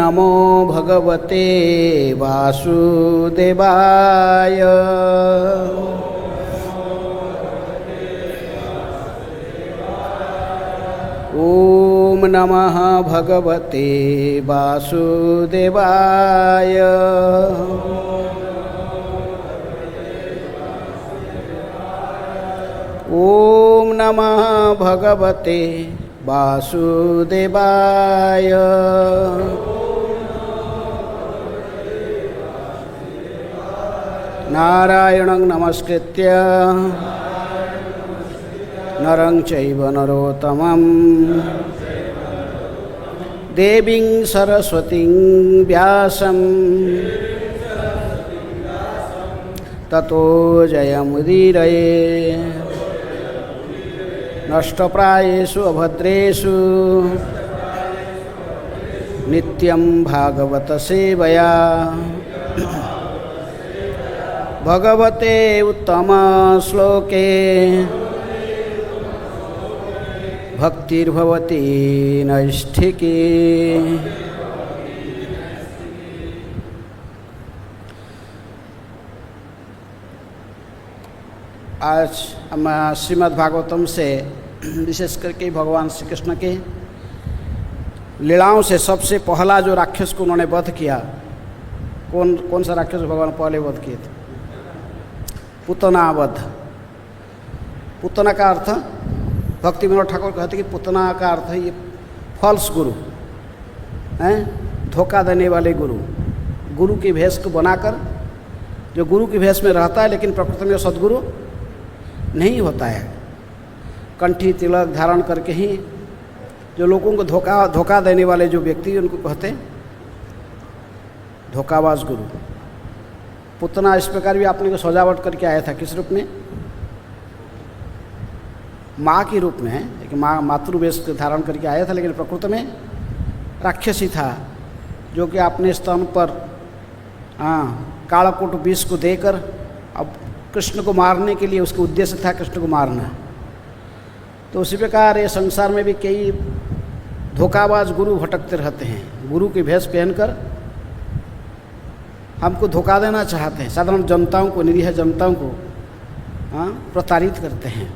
नमो भगवते वासुदेवाय। ओम नमः भगवते वासुदेवाय। ओम नमः भगवते वासुदेवाय। नारायणं नमस्कृत्य नरं चैव नरोत्तमं देवीं सरस्वतीं व्यासं ततो जयमुदीरये। नष्टप्रायेषु अभद्रेषु नित्यं भागवत सेवया भगवते उत्तम श्लोके भक्तिर्भवति नैष्ठिकी। आज हम श्रीमद् भागवतम से विशेष करके भगवान श्री कृष्ण के लीलाओं से सबसे पहला जो राक्षस को उन्होंने वध किया, कौन सा राक्षस भगवान पहले वध किए थे? पूतना वध। पूतना का अर्थ, भक्ति विनोद ठाकुर कहते कि पूतना का अर्थ है ये फॉल्स गुरु हैं, धोखा देने वाले गुरु। गुरु की भेष को बनाकर, जो गुरु की भेष में रहता है लेकिन प्रकृति में सद्गुरु नहीं होता है, कंठी तिलक धारण करके ही जो लोगों को धोखा देने वाले जो व्यक्ति, उनको कहते धोखाबाज गुरु। पूतना इस प्रकार भी आपने को सजावट करके आया था, किस रूप में? माँ के रूप में, लेकिन मातृवेश धारण करके आया था, लेकिन प्रकृति में राक्षसी था, जो कि अपने स्तन पर कालाकूट विष को देकर अब कृष्ण को मारने के लिए, उसका उद्देश्य था कृष्ण को मारना। तो उसी प्रकार ये संसार में भी कई धोखाबाज गुरु भटकते रहते हैं, गुरु की भेष पहनकर हमको धोखा देना चाहते हैं, साधारण जनताओं को, निरीह जनताओं को प्रताड़ित करते हैं।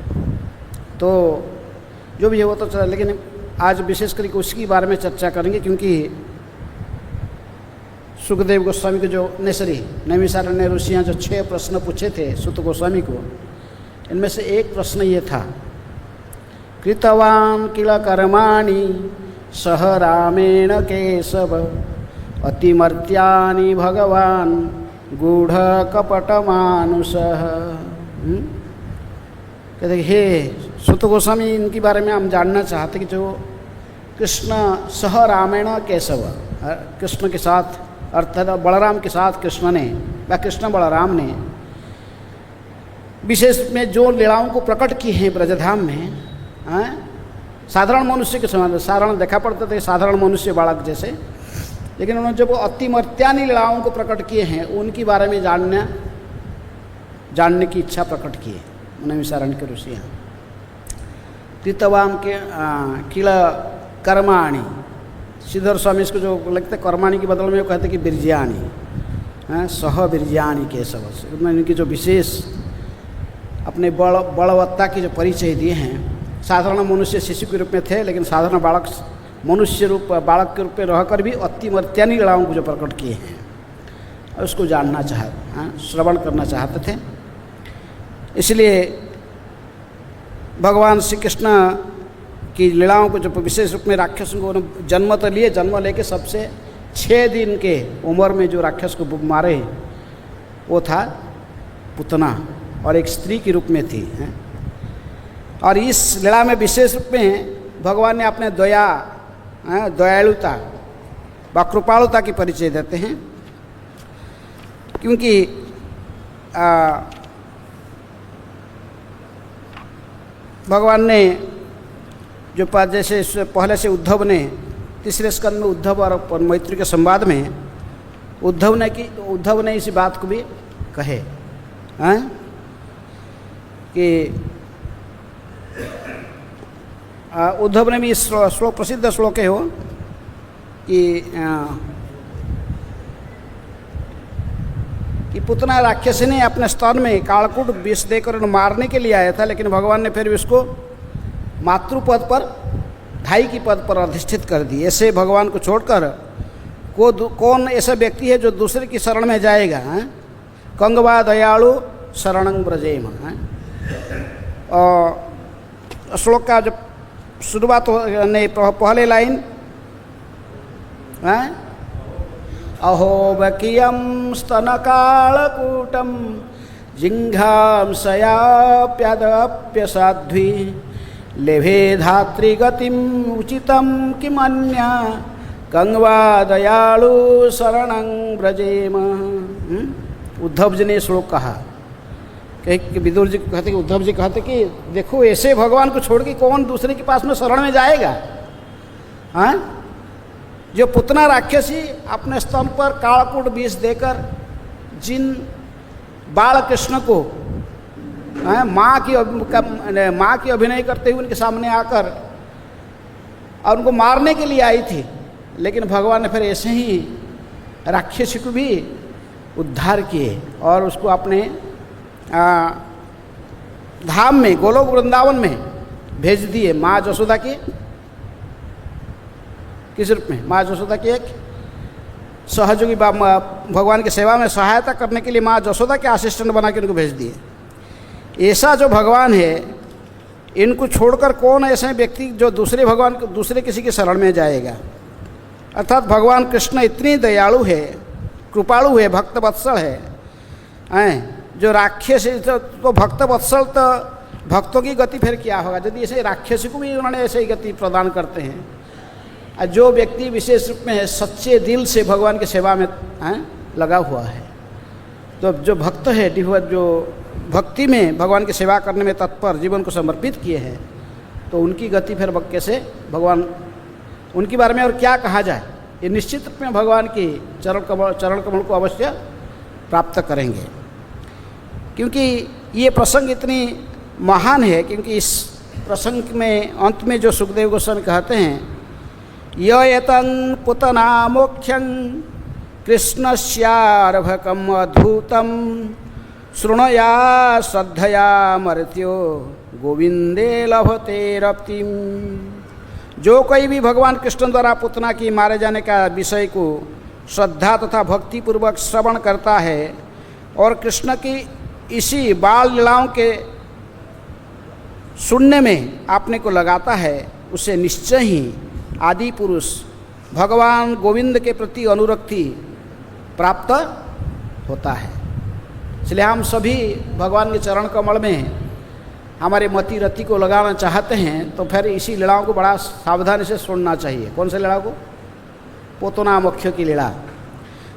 तो जो भी है वो तो चला, लेकिन आज विशेष करके उसकी बारे में चर्चा करेंगे, क्योंकि सुखदेव गोस्वामी को जो नैमिषारण्य ऋषियाँ जो 6 प्रश्न पूछे थे सुत गोस्वामी को, इनमें से एक प्रश्न ये था, कृतवान किल कर्माणि सह रामेण केशव अतिमर्त्यानि भगवान गूढ़ कपट मानुषः। कहते हे सुत गोस्वामी, इनके बारे में हम जानना चाहते कि जो कृष्ण सह रामेण केशव, कृष्ण के साथ अर्थात बलराम के साथ कृष्ण ने या कृष्ण बलराम ने विशेष में जो लीलाओं को प्रकट की हैं ब्रजधाम में, साधारण मनुष्य के समान, साधारण देखा पड़ते थे साधारण मनुष्य बालक जैसे, लेकिन उन्होंने जब अतिमर्त्यानि लीलाओं को प्रकट किए हैं, उनके बारे में जानने की इच्छा प्रकट की है नैमिषारण्य के ऋषियाँ। कृतवान के किल कर्माणि, श्रीधर स्वामी इसको जो लगता है कर्माणि के बदल में वो कहते कि बिरजानी, सह बिरजानी केशव। इनकी जो विशेष अपने बलवत्ता की जो परिचय दिए हैं, साधारण मनुष्य शिशु के रूप में थे, लेकिन साधारण बालक मनुष्य रूप बालक के रूप में रहकर भी अतिमर्त्यानि लीलाओं को जो प्रकट किए हैं, उसको जानना श्रवण करना चाहते थे। इसलिए भगवान श्री कृष्ण की लीलाओं को जो विशेष रूप में राक्षसों को जन्म तो लिए, जन्म लेके सबसे 6 दिन के उम्र में जो राक्षस को मारे वो था पूतना, और एक स्त्री के रूप में थी। और इस लीला में विशेष रूप में भगवान ने अपने दयालुता व कृपालुता की परिचय देते हैं, क्योंकि भगवान ने जो जैसे पहले से उद्धव ने तीसरे स्कंद में उद्धव और मैत्री के संवाद में उद्धव ने इसी बात को भी कहे कि उद्धव ने भी श्लोक प्रसिद्ध श्लोक है वो कि कि पुतना राक्षसी ने अपने स्तन में कालकूट विष देकर उन्हें मारने के लिए आया था, लेकिन भगवान ने फिर भी उसको मातृपद पर, धाई की पद पर अधिष्ठित कर दी। ऐसे भगवान को छोड़कर कौन ऐसा व्यक्ति है जो दूसरे की शरण में जाएगा? कंगवा दयालु शरणं ब्रजेम। और श्लोक का जो शुरुआत नहीं, पहले लाइन अहोबकियं स्तनकालकूटं जिघ्रांसयाप्यदप्यसाध्वी लेभे धात्रिगतिम् उचितं किमन्या कंगवा दयालु शरणं ब्रजेम। उद्धव जी ने श्लोक कहा कि विदुर जी कहते कि उद्धव जी कहते कि देखो ऐसे भगवान को छोड़ के कौन दूसरे के पास में शरण में जाएगा? जो पुतना राक्षसी अपने स्तन पर कालकूट विष देकर जिन बाल कृष्ण को माँ की अभिनय करते हुए उनके सामने आकर और उनको मारने के लिए आई थी, लेकिन भगवान ने फिर ऐसे ही राक्षसी को भी उद्धार किए और उसको अपने धाम में, गोलोक वृंदावन में भेज दिए। माँ जसोदा की किस रूप में? माँ जसोदा की एक सहयोगी, भगवान की सेवा में सहायता करने के लिए माँ जसोदा के असिस्टेंट बना के उनको भेज दिए। ऐसा जो भगवान है, इनको छोड़कर कौन ऐसे व्यक्ति जो दूसरे किसी की शरण में जाएगा? अर्थात भगवान कृष्ण इतनी दयालु है, कृपालु है, भक्त वत्सल है। जो राक्षस तो भक्त वत्सल, तो भक्तों की गति फिर क्या होगा? यदि ऐसे राक्षसी को भी उन्होंने ऐसे ही गति प्रदान करते हैं। जो व्यक्ति विशेष रूप में सच्चे दिल से भगवान की सेवा में लगा हुआ है, तो जो भक्त है, जो भक्ति में भगवान की सेवा करने में तत्पर, जीवन को समर्पित किए हैं, तो उनकी गति फिर कैसे भगवान, उनके बारे में और क्या कहा जाए? ये निश्चित रूप में भगवान की चरण कमल को अवश्य प्राप्त करेंगे, क्योंकि ये प्रसंग इतनी महान है। क्योंकि इस प्रसंग में अंत में जो सुखदेव गोस्वामी कहते हैं, ययतं पुतना मोक्षं कृष्णस्यार्भकम् अद्भुतं शृणुया श्रद्धया मर्त्यो गोविंदे लभते रप्तिम। जो कोई भी भगवान कृष्ण द्वारा पुतना की मारे जाने का विषय को श्रद्धा तथा भक्ति पूर्वक श्रवण करता है और कृष्ण की इसी बाल लीलाओं के सुनने में अपने को लगाता है, उसे निश्चय ही आदि पुरुष भगवान गोविंद के प्रति अनुरक्ति प्राप्त होता है। इसलिए हम सभी भगवान के चरण कमल में हमारे मति रति को लगाना चाहते हैं, तो फिर इसी लीलाओं को बड़ा सावधानी से सुनना चाहिए। कौन से लीला को? पुतना मोक्ष की लीला,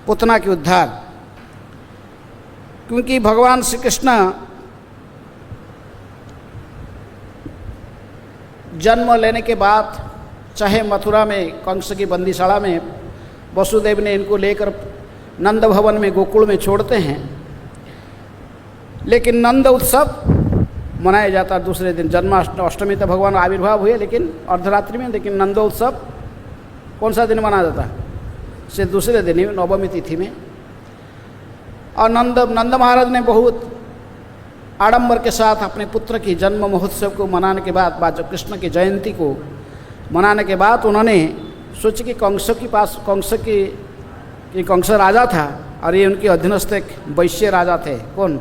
पुतना की उद्धार। क्योंकि भगवान श्री कृष्ण जन्म लेने के बाद, चाहे मथुरा में कंस की बंदीशाला में वसुदेव ने इनको लेकर नंद भवन में गोकुल में छोड़ते हैं, लेकिन नंद उत्सव मनाया जाता है दूसरे दिन। जन्माष्टमी तक भगवान आविर्भाव हुए, लेकिन अर्धरात्रि में, लेकिन नंद उत्सव कौन सा दिन मनाया जाता है? से दूसरे दिन ही, नवमी तिथि में। और नंद महाराज ने बहुत आडंबर के साथ अपने पुत्र की जन्म महोत्सव को मनाने के बाद कृष्ण की जयंती को मनाने के बाद उन्होंने सोचा कि कंस राजा था और ये उनके अधीनस्थ एक वैश्य राजा थे। कौन?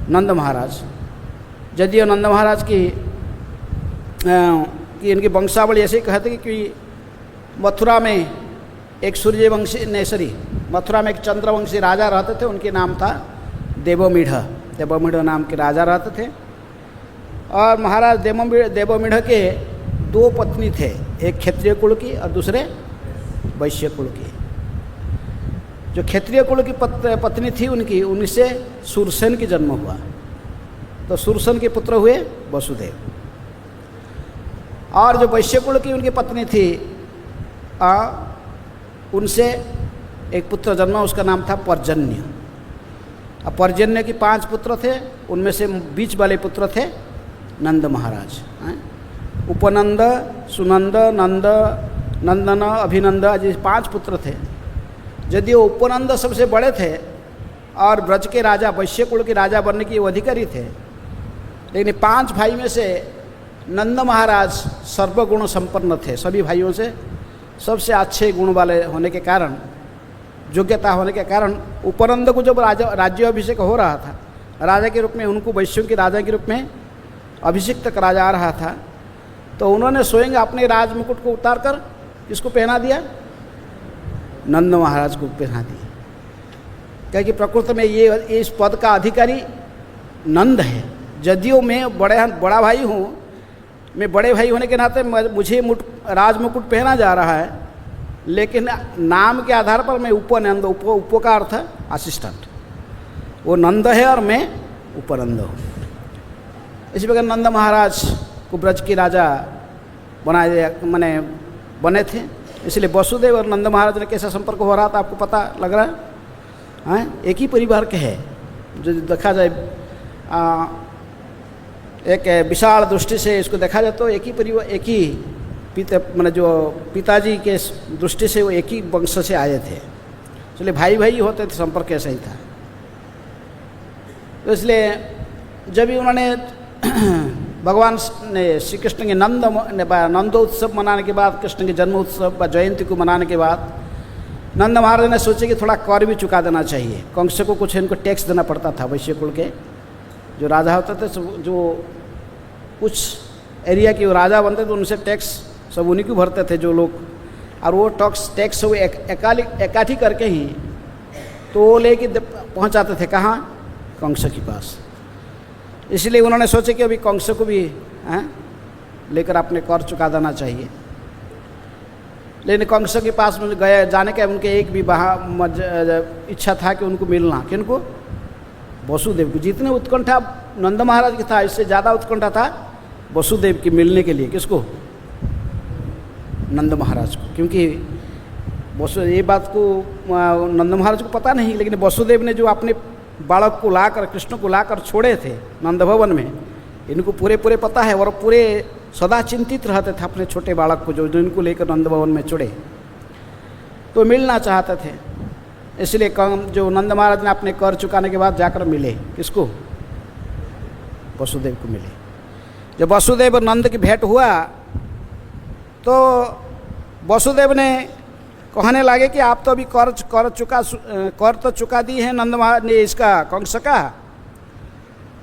नंद महाराज। यदि नंद महाराज की इनकी वंशावली ऐसे ही कहते कि मथुरा में एक सूर्यवंशी मथुरा में एक चंद्रवंशी राजा रहते थे, उनके नाम था देवमीढ़ नाम के राजा रहते थे। और महाराज देवमीढ़ के दो पत्नी थे, एक क्षत्रिय कुल की और दूसरे वैश्य कुल की। जो क्षत्रिय कुल की पत्नी थी उन्हीं से सूरसेन की जन्म हुआ, तो सूरसेन के पुत्र हुए वसुदेव। और जो वैश्य कुल की उनकी पत्नी थी, उनसे एक पुत्र जन्मा, उसका नाम था पर्जन्य। अब पर्जन्य के 5 पुत्र थे, उनमें से बीच वाले पुत्र थे नंद महाराज। उपनंद, सुनंद, नंद, नंदन, अभिनंद, जी 5 पुत्र थे। यदि वो उपनंद सबसे बड़े थे और ब्रज के राजा वैश्य कुल के राजा बनने के वो अधिकारी थे, लेकिन 5 भाई में से नंद महाराज सर्वगुण संपन्न थे। सभी भाइयों से सबसे अच्छे गुण वाले होने के कारण, योग्यता होने के कारण उपनंद को जब राज्याभिषेक हो रहा था, राजा के रूप में उनको वैश्यों के राजा के रूप में अभिषिक्त करा जा रहा था, तो उन्होंने स्वयं अपने राज मुकुट को उतार कर किसको पहना दिया? नंद महाराज को पहना दिया। क्योंकि प्रकृति में ये इस पद का अधिकारी नंद है। यदियो मैं बड़ा भाई हूँ, मैं बड़े भाई होने के नाते मुझे राज मुकुट पहना जा रहा है, लेकिन नाम के आधार पर मैं उपनंद, उप का अर्थ है असिस्टेंट, वो नंद है और मैं उपनंद हूँ। इसी प्रकार नंद महाराज को ब्रज के राजा बने थे। इसलिए वसुदेव और नंद महाराज ने कैसा संपर्क हो रहा था आपको पता लग रहा है? हाँ, एक ही परिवार के है। जो देखा जाए एक विशाल दृष्टि से इसको देखा जाए तो एक ही परिवार, एक ही जो पिताजी के दृष्टि से वो एक ही वंश से आए थे, इसलिए भाई भाई होते थे, संपर्क ऐसा ही था। तो इसलिए जब भी उन्होंने भगवान ने श्री कृष्ण के नंदोत्सव मनाने के बाद, कृष्ण के जन्म उत्सव जयंती को मनाने के बाद नंद महाराज ने सोचे कि थोड़ा कर भी चुका देना चाहिए। कंस को कुछ इनको टैक्स देना पड़ता था। वैश्य कुल के जो राजा होते थे, जो कुछ एरिया के राजा बनते थे, उनसे टैक्स सब उन्हीं को भरते थे जो लोग, और वो टैक्स सब इकट्ठी करके ही तो वो लेके पहुँचाते थे कहाँ? कंस के पास। इसलिए उन्होंने सोचे कि अभी कंस को भी लेकर अपने कर चुका देना चाहिए। लेकिन कंस के पास में गए जाने का उनके एक भी इच्छा था कि उनको मिलना। किनको? वसुदेव को। जितने उत्कंठा नंद महाराज की था, इससे ज़्यादा उत्कंठा था वसुदेव की मिलने के लिए। किसको? नंद महाराज को। क्योंकि ये बात को नंद महाराज को पता नहीं, लेकिन वसुदेव ने जो अपने बालक को लाकर, कृष्ण को लाकर छोड़े थे नंद भवन में, इनको पूरे पता है, और पूरे सदा चिंतित रहते थे अपने छोटे बालक को जो इनको लेकर नंद भवन में छोड़े, तो मिलना चाहते थे। इसलिए जो नंद महाराज ने अपने कर चुकाने के बाद जाकर मिले। किसको? वसुदेव को मिले। जब वसुदेव और नंद की भेंट हुआ तो वसुदेव ने कहने लगे कि आप तो अभी कर तो चुका दी है नंद महाराज ने इसका, कंस का,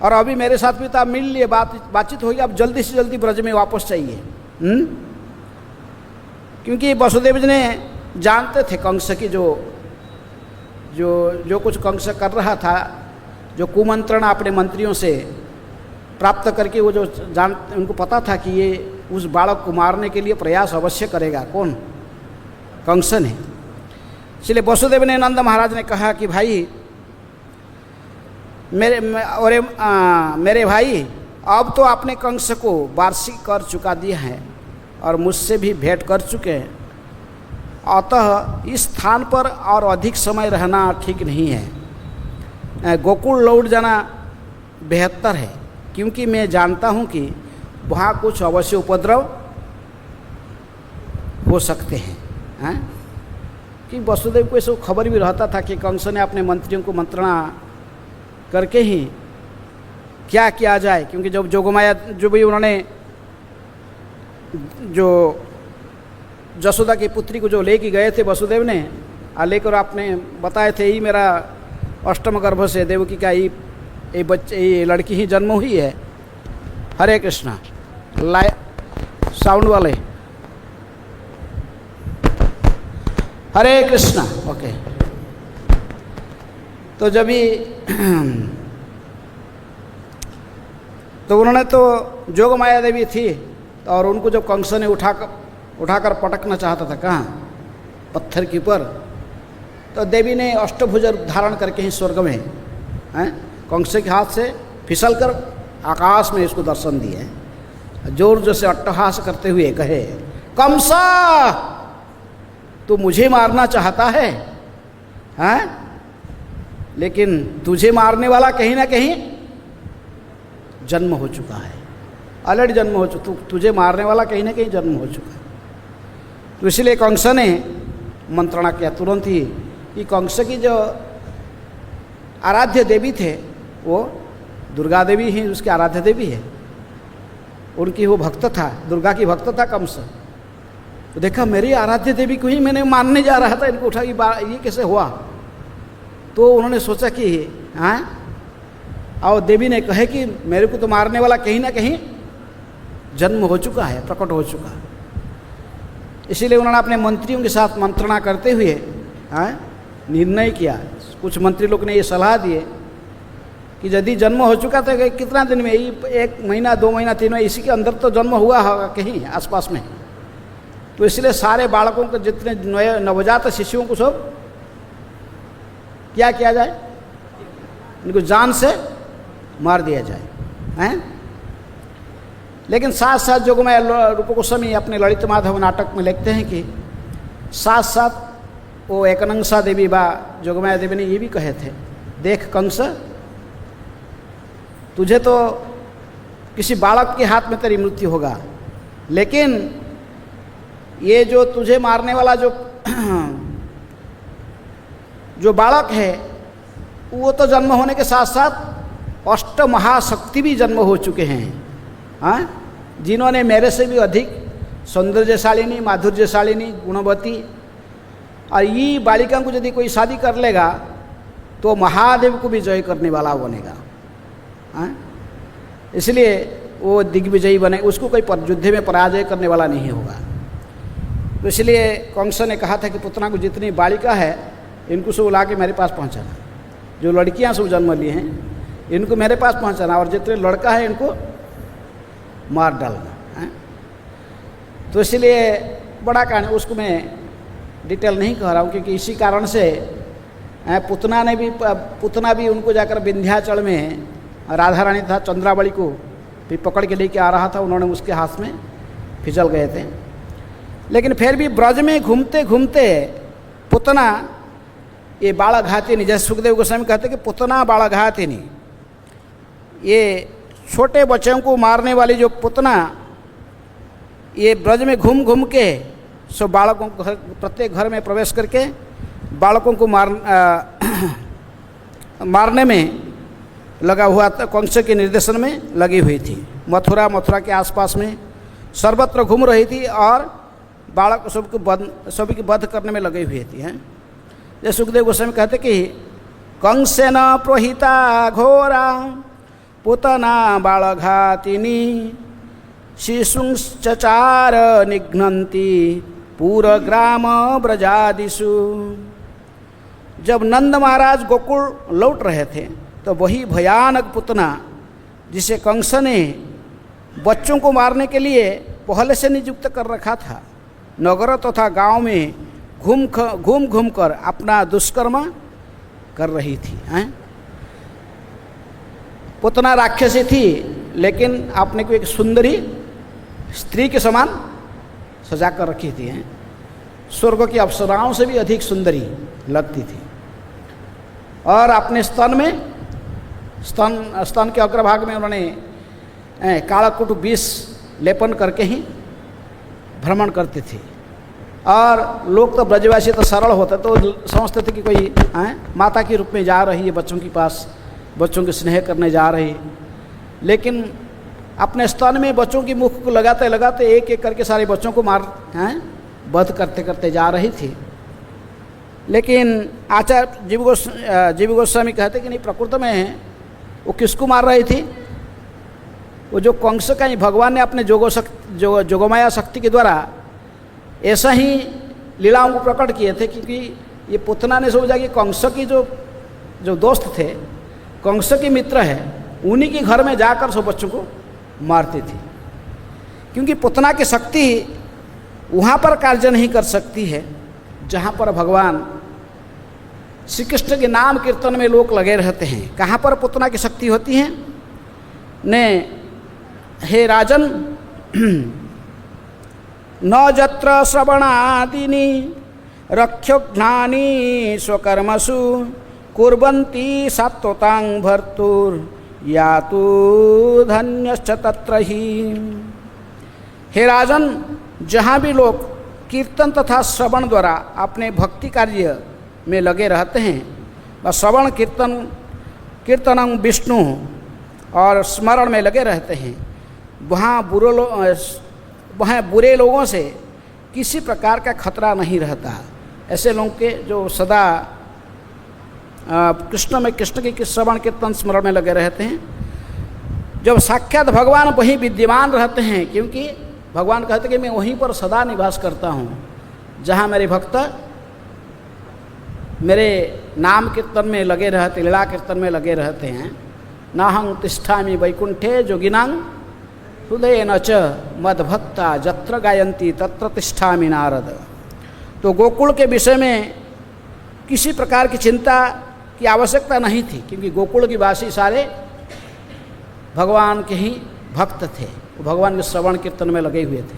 और अभी मेरे साथ भी तो आप मिल लिए, बातचीत होगी, आप जल्दी से जल्दी ब्रज में वापस चाहिए। क्योंकि वसुदेव जी ने जानते थे कंस की जो कुछ कंस कर रहा था, जो कुमंत्रणा अपने मंत्रियों से प्राप्त करके, वो जो उनको पता था कि ये उस बालक को मारने के लिए प्रयास अवश्य करेगा। कौन? कंस ने। इसलिए वसुदेव ने, नंद महाराज ने कहा कि भाई मेरे भाई, अब तो आपने कंस को वार्षिक कर चुका दिया है और मुझसे भी भेंट कर चुके हैं, अतः इस स्थान पर और अधिक समय रहना ठीक नहीं है। गोकुल लौट जाना बेहतर है, क्योंकि मैं जानता हूँ कि वहाँ कुछ अवश्य उपद्रव हो सकते हैं। कि वसुदेव को ऐसा खबर भी रहता था कि कंस ने अपने मंत्रियों को मंत्रणा करके ही क्या किया जाए। क्योंकि जब जोगमाया जो भी उन्होंने जो जसोदा की पुत्री को जो लेके गए थे वसुदेव ने, लेकर आपने बताए थे ही मेरा अष्टम गर्भ से देवकी का ये लड़की ही जन्म हुई है। हरे कृष्णा। साउंड वाले। हरे कृष्णा। ओके। तो जब भी तो उन्होंने तो जोगमाया देवी थी, और उनको जब कंस ने उठाकर पटकना चाहता था, कहाँ? पत्थर के ऊपर, तो देवी ने अष्टभुज धारण करके ही स्वर्ग में कंस के हाथ से फिसलकर आकाश में इसको दर्शन दिए। जोर से अट्टहास करते हुए कहे, कंसा तू मुझे मारना चाहता है, लेकिन तुझे मारने वाला कहीं ना कहीं जन्म हो चुका है, ऑलरेडी जन्म हो चुका, तुझे मारने वाला कहीं ना कहीं जन्म हो चुका है। तो इसलिए कंस ने मंत्रणा किया तुरंत ही कि कंस की जो आराध्य देवी थे वो दुर्गा देवी ही उसकी आराध्य देवी है, उनकी वो भक्त था, दुर्गा की भक्त था कंस। तो देखा मेरी आराध्य देवी को ही मैंने मानने जा रहा था, इनको उठा कि ये कैसे हुआ। तो उन्होंने सोचा कि हाँ, और देवी ने कहे कि मेरे को तो मारने वाला कहीं ना कहीं जन्म हो चुका है, प्रकट हो चुका। इसीलिए उन्होंने अपने मंत्रियों के साथ मंत्रणा करते हुए निर्णय किया। कुछ मंत्री लोग ने ये सलाह दिए कि यदि जन्म हो चुका तो कितना दिन में, 1 महीना 2 महीना 3 महीना इसी के अंदर तो जन्म हुआ होगा कहीं आसपास में। तो इसलिए सारे बालकों को, जितने नवजात शिशुओं को सब क्या किया जाए, इनको जान से मार दिया जाए हैं। लेकिन साथ साथ जोगमाया रूप गोस्वामी अपने ललित माधव नाटक में लिखते हैं कि साथ साथ वो एकनंसा देवी बा जोगमाया देवी ने ये भी कहे थे, देख कंस, तुझे तो किसी बालक के हाथ में तेरी मृत्यु होगा, लेकिन ये जो तुझे मारने वाला जो बालक है वो तो जन्म होने के साथ साथ अष्ट महाशक्ति भी जन्म हो चुके हैं, हाँ, जिन्होंने मेरे से भी अधिक सौंदर्यशालिनी, माधुर्यशालिनी, गुणवती, और ये बालिका को यदि कोई शादी कर लेगा तो महादेव को भी जय करने वाला बनेगा, हाँ। इसलिए वो दिग्विजयी बने, उसको कोई युद्ध में पराजय करने वाला नहीं होगा। तो इसलिए कंस ने कहा था कि पुतना को जितनी बालिका है इनको सब ला के मेरे पास पहुंचाना, जो लड़कियां सब जन्म ली हैं इनको मेरे पास पहुंचाना, और जितने लड़का है इनको मार डालना है। तो इसलिए बड़ा कहानी, उसको मैं डिटेल नहीं कह रहा हूँ, क्योंकि इसी कारण से पुतना भी उनको जाकर विंध्याचल में, राधा रानी था, चंद्रावली को भी पकड़ के लेके आ रहा था, उन्होंने उसके हाथ में फिसल गए थे। लेकिन फिर भी ब्रज में घूमते घूमते पुतना ये बालघातिनी, जैसे सुखदेव गोस्वामी कहते कि पुतना बालघातिनी, ये छोटे बच्चों को मारने वाली जो पुतना, ये ब्रज में घूम घूम के सब बालकों को प्रत्येक घर में प्रवेश करके बालकों को मारने में लगा हुआ था, कंस के निर्देशन में लगी हुई थी। मथुरा के आसपास में सर्वत्र घूम रही थी और बालक सभी की वध करने में लगी हुई थी, हैं। जैसे सुखदेव गोस्वामी कहते कि कंसेन प्रोहिता घोरा पुतना बालघातिनी शिशुंश्चचार निघ्नन्ति पूरग्राम ब्रजादिषु। जब नंद महाराज गोकुल लौट रहे थे तो वही भयानक पुतना, जिसे कंस ने बच्चों को मारने के लिए पहले से नियुक्त कर रखा था, नगर तथा गांव में घूम घूम कर अपना दुष्कर्म कर रही थी, हैं। पुतना राक्षसी थी, लेकिन आपने को एक सुंदरी स्त्री के समान सजा कर रखी थी, हैं। स्वर्ग की अप्सराओं से भी अधिक सुंदरी लगती थी, और अपने स्तन के अग्रभाग में उन्होंने कालाकुट विष लेपन करके ही भ्रमण करती थी। और लोग तो ब्रजवासी तो सरल होते, तो समझते थे कि कोई माता के रूप में जा रही है बच्चों के पास, बच्चों के स्नेह करने जा रही, लेकिन अपने स्तन में बच्चों की मुख को लगाते लगाते एक एक करके सारे बच्चों को वध करते करते जा रही थी। लेकिन आचार्य जीव गोस्वामी कहते कि नहीं, प्रकृत में वो किसको मार रही थी? वो जो कंस का ही भगवान ने अपने जोगमाया शक्ति के द्वारा ऐसा ही लीलाओं को प्रकट किए थे, क्योंकि ये पुतना ने सोचा कि कंस की जो दोस्त थे, कंस के मित्र है, उन्हीं के घर में जाकर सब बच्चों को मारती थी। क्योंकि पुतना की शक्ति वहाँ पर कार्य नहीं कर सकती है जहाँ पर भगवान श्री कृष्ण के नाम कीर्तन में लोग लगे रहते हैं। कहाँ पर पुतना की शक्ति होती है ने, हे राजन, न जत्र श्रवणादिनी रक्षोघ्नानि स्वकर्मसु कुर्वन्ति सात्वतां भर्तुर यातु धन्यश्च तत्र ही। हे राजन, जहाँ भी लोग कीर्तन तथा श्रवण द्वारा अपने भक्ति कार्य में लगे रहते हैं व श्रवण कीर्तन विष्णु और स्मरण में लगे रहते हैं, वहाँ बुरे लोगों से किसी प्रकार का खतरा नहीं रहता। ऐसे लोगों के जो सदा कृष्ण के श्रवण कीर्तन स्मरण में लगे रहते हैं, जब साक्षात भगवान वहीं विद्यमान रहते हैं, क्योंकि भगवान कहते कि मैं वहीं पर सदा निवास करता हूँ, जहाँ मेरे भक्त मेरे नाम कीर्तन में लगे रहते, लीला कीर्तन में लगे रहते हैं। नाहं तिष्ठामि वैकुंठे जोगिनां हृदय न च मद्भक्ता जत्र गायन्ति तत्र तिष्ठामि नारद। तो गोकुल के विषय में किसी प्रकार की चिंता की आवश्यकता नहीं थी, क्योंकि गोकुल की वासी सारे भगवान के ही भक्त थे, वो भगवान के श्रवण कीर्तन में लगे हुए थे।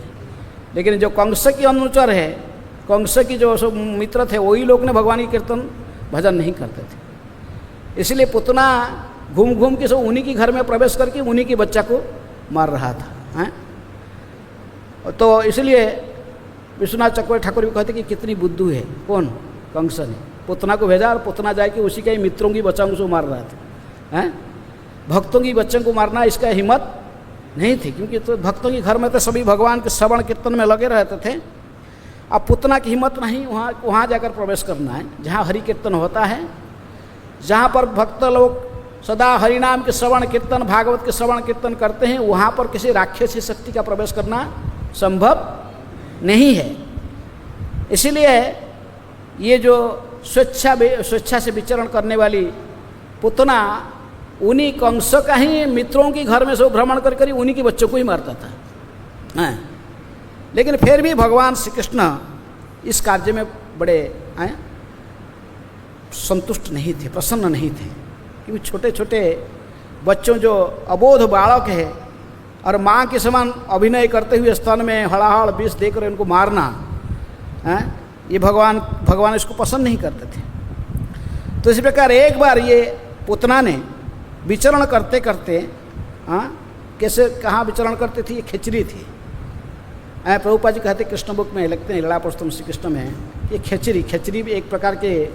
लेकिन जो कंस की अनुचर है, कंस की जो सब मित्र थे, वही लोग ने भगवान की कीर्तन भजन नहीं करते थे। इसलिए पुतना घूम घूम के सब उन्हीं के घर में प्रवेश करके उन्हीं के बच्चा को मार रहा था, हैं? तो इसलिए विश्वनाथ चक्रवर्ती ठाकुर भी कहते कि कितनी बुद्धू है, कौन? कंस ने पुतना को भेजा और पुतना जाके उसी के मित्रों की बच्चों को मार रहा था, हैं? भक्तों की बच्चों को मारना इसका हिम्मत नहीं थी, क्योंकि तो भक्तों के घर में तो सभी भगवान के श्रवण कीर्तन में लगे रहते थे। अब पुतना की हिम्मत नहीं वहाँ जाकर प्रवेश करना है, जहाँ हरि कीर्तन होता है, जहाँ पर भक्त लोग सदा हरिनाम के श्रवण कीर्तन, भागवत के श्रवण कीर्तन करते हैं, वहाँ पर किसी राक्षसी शक्ति का प्रवेश करना संभव नहीं है। इसीलिए ये जो स्वेच्छा से विचरण करने वाली पुतना उन्हीं कंस का ही मित्रों के घर में सब भ्रमण कर कर उन्हीं के बच्चों को ही मारता था, हैं? लेकिन फिर भी भगवान श्री कृष्ण इस कार्य में बड़े संतुष्ट नहीं थे, प्रसन्न नहीं थे, क्योंकि छोटे छोटे बच्चों जो अबोध बालक है और माँ के समान अभिनय करते हुए स्तन में हड़ाहड़ विष देकर उनको मारना, हैं? ये भगवान इसको पसंद नहीं करते थे। तो इसी प्रकार एक बार ये पुतना ने विचरण करते करते, कैसे कहाँ विचरण करते थे, ये खिचड़ी थी। प्रभुपाद जी कहते कृष्ण बुक में लिखते हैं, लीला पुरुषोत्तम श्री कृष्ण में, ये खिचड़ी भी एक प्रकार के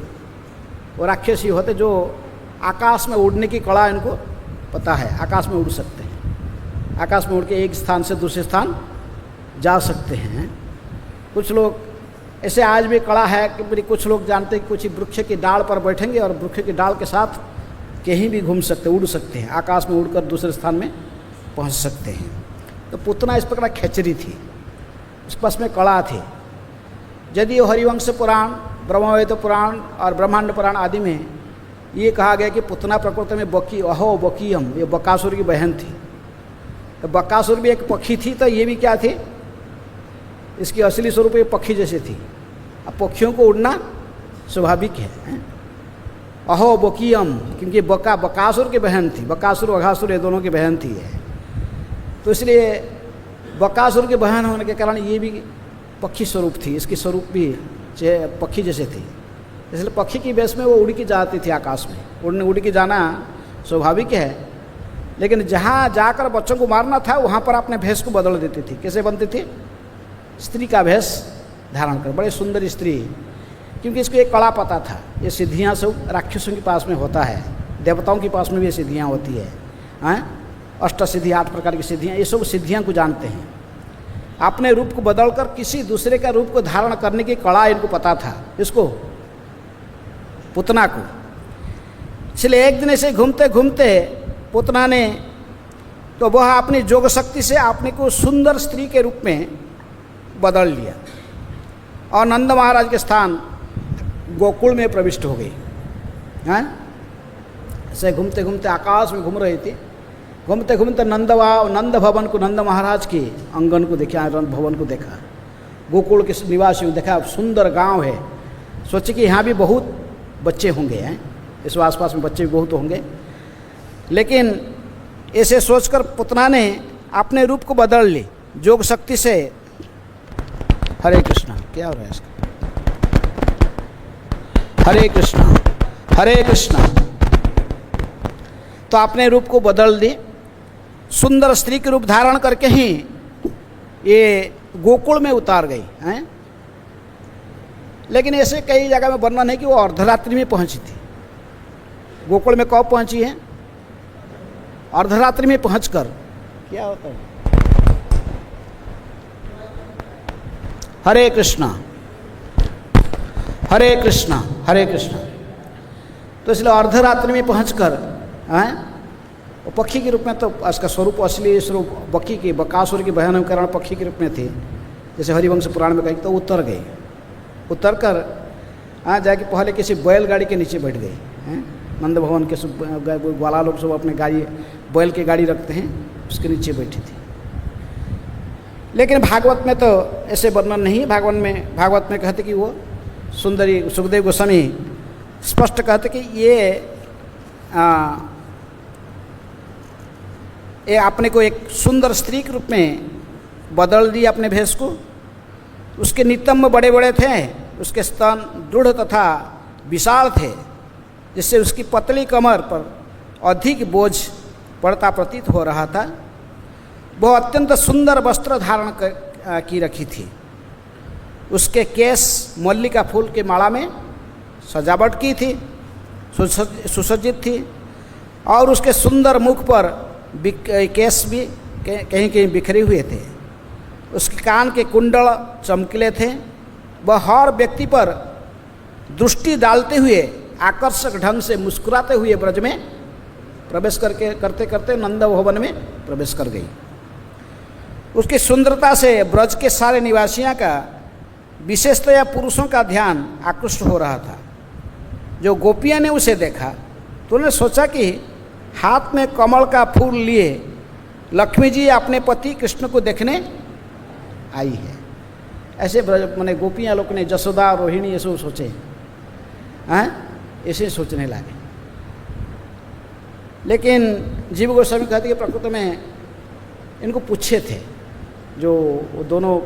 वो राक्षसी होते जो आकाश में उड़ने की कला इनको पता है, आकाश में उड़ सकते हैं, आकाश में उड़ के एक स्थान से दूसरे स्थान जा सकते हैं। कुछ लोग ऐसे आज भी कला है कि कुछ लोग जानते हैं कि कुछ वृक्ष की डाल पर बैठेंगे और वृक्ष की डाल के साथ कहीं भी घूम सकते, उड़ सकते हैं, आकाश में उड़कर दूसरे स्थान में पहुंच सकते हैं। तो पुतना इस प्रकार खिचड़ी थी, उसके पास में कला थी। यदि हरिवंश पुराण, ब्रह्मवेद पुराण और ब्रह्मांड पुराण आदि में ये कहा गया कि पुतना प्रकृति में बकीयम, ये बकासुर की बहन थी। तो बकासुर भी एक पक्षी थी, तो ये भी क्या थी, इसकी असली स्वरूप ये पक्षी जैसे थी। अब पक्षियों को उड़ना स्वाभाविक है। अहो बकीयम, क्योंकि बकासुर की बहन थी, बकासुर अघासुर ये दोनों की बहन थी है। तो इसलिए बकासुर की बहन होने के कारण ये भी पक्षी स्वरूप थी, इसकी स्वरूप भी पक्षी जैसे थी। इसलिए पक्षी की वेश में वो उड़ के जाती थी आकाश में, उड़ के जाना स्वाभाविक है। लेकिन जहाँ जाकर बच्चों को मारना था वहाँ पर अपने भेष को बदल देती थी। कैसे बनती थी? स्त्री का भेष धारण कर, बड़े सुंदर स्त्री, क्योंकि इसको एक कला पता था। ये सिद्धियाँ सब राक्षसों के पास में होता है, देवताओं के पास में भी ये सिद्धियाँ होती है, अष्ट सिद्धि, 8 प्रकार की सिद्धियाँ, ये सब सिद्धियाँ को जानते हैं। अपने रूप को बदलकर किसी दूसरे का रूप को धारण करने की कला इनको पता था, इसको पुतना को। इसलिए एक दिन ऐसे घूमते घूमते पुतना ने तो वह अपनी जोग शक्ति से अपने को सुंदर स्त्री के रूप में बदल लिया और नंद महाराज के स्थान गोकुल में प्रविष्ट हो गई। ऐसे घूमते घूमते आकाश में घूम रही थी, घूमते घूमते नंद भवन को, नंद महाराज के आंगन को देखा, भवन को देखा, गोकुल के निवासियों को देखा, सुंदर गांव है। सोचे कि यहाँ भी बहुत बच्चे होंगे, हैं इस आसपास में बच्चे भी बहुत होंगे। लेकिन ऐसे सोचकर पुतना ने अपने रूप को बदल ली जोग शक्ति से। हरे कृष्णा, क्या हो रहा है इसका? हरे कृष्णा हरे कृष्णा। तो अपने रूप को बदल दी, सुंदर स्त्री के रूप धारण करके ही ये गोकुल में उतार गई, हैं? लेकिन ऐसे कई जगह में वर्णन है कि वो अर्धरात्रि में पहुंची थी। गोकुल में कब पहुंची है? अर्धरात्रि में पहुंचकर क्या होता है? हरे कृष्णा हरे कृष्णा हरे कृष्णा। तो इसलिए अर्धरात्रि में पहुंचकर वो पक्षी के रूप में, तो उसका स्वरूप असली स्वरूप बक्की की बकासुर की बहन कारण पक्षी के रूप में थे, जैसे हरिवंश पुराण में कही। तो उतर गए, उतर कर जाके पहले किसी बैलगाड़ी के नीचे बैठ गए। नंद भवन के ग्वाला लोग सब अपने गाड़ी बैल की गाड़ी रखते हैं, उसके नीचे बैठी थी। लेकिन भागवत में तो ऐसे वर्णन नहीं। भागवत में कहते कि वो सुंदरी, सुखदेव गोस्वामी स्पष्ट कहते कि ये अपने को एक सुंदर स्त्री के रूप में बदल दिया अपने भेष को। उसके नितंब बड़े बड़े थे, उसके स्तन दृढ़ तथा विशाल थे, जिससे उसकी पतली कमर पर अधिक बोझ पड़ता प्रतीत हो रहा था। वह अत्यंत सुंदर वस्त्र धारण की रखी थी। उसके केस मल्लिका फूल के माला में सजावट की थी, सुसज्जित थी, और उसके सुंदर मुख पर केस भी कहीं कहीं बिखरे हुए थे। उसके कान के कुंडल चमकीले थे। वह हर व्यक्ति पर दृष्टि डालते हुए आकर्षक ढंग से मुस्कुराते हुए ब्रज में प्रवेश करते करते नंद भवन में प्रवेश कर गई। उसकी सुंदरता से ब्रज के सारे निवासियों का, विशेषतया पुरुषों का ध्यान आकृष्ट हो रहा था। जो गोपियां ने उसे देखा तो उन्होंने सोचा कि हाथ में कमल का फूल लिए लक्ष्मी जी अपने पति कृष्ण को देखने आई है। ऐसे मैंने गोपियां लोग ने, जसोदा रोहिणी, ये सब सोचे, ऐसे सोचने लगे। लेकिन जीव गोस्वामी कहते कि प्रकृति में इनको पूछे थे, जो वो दोनों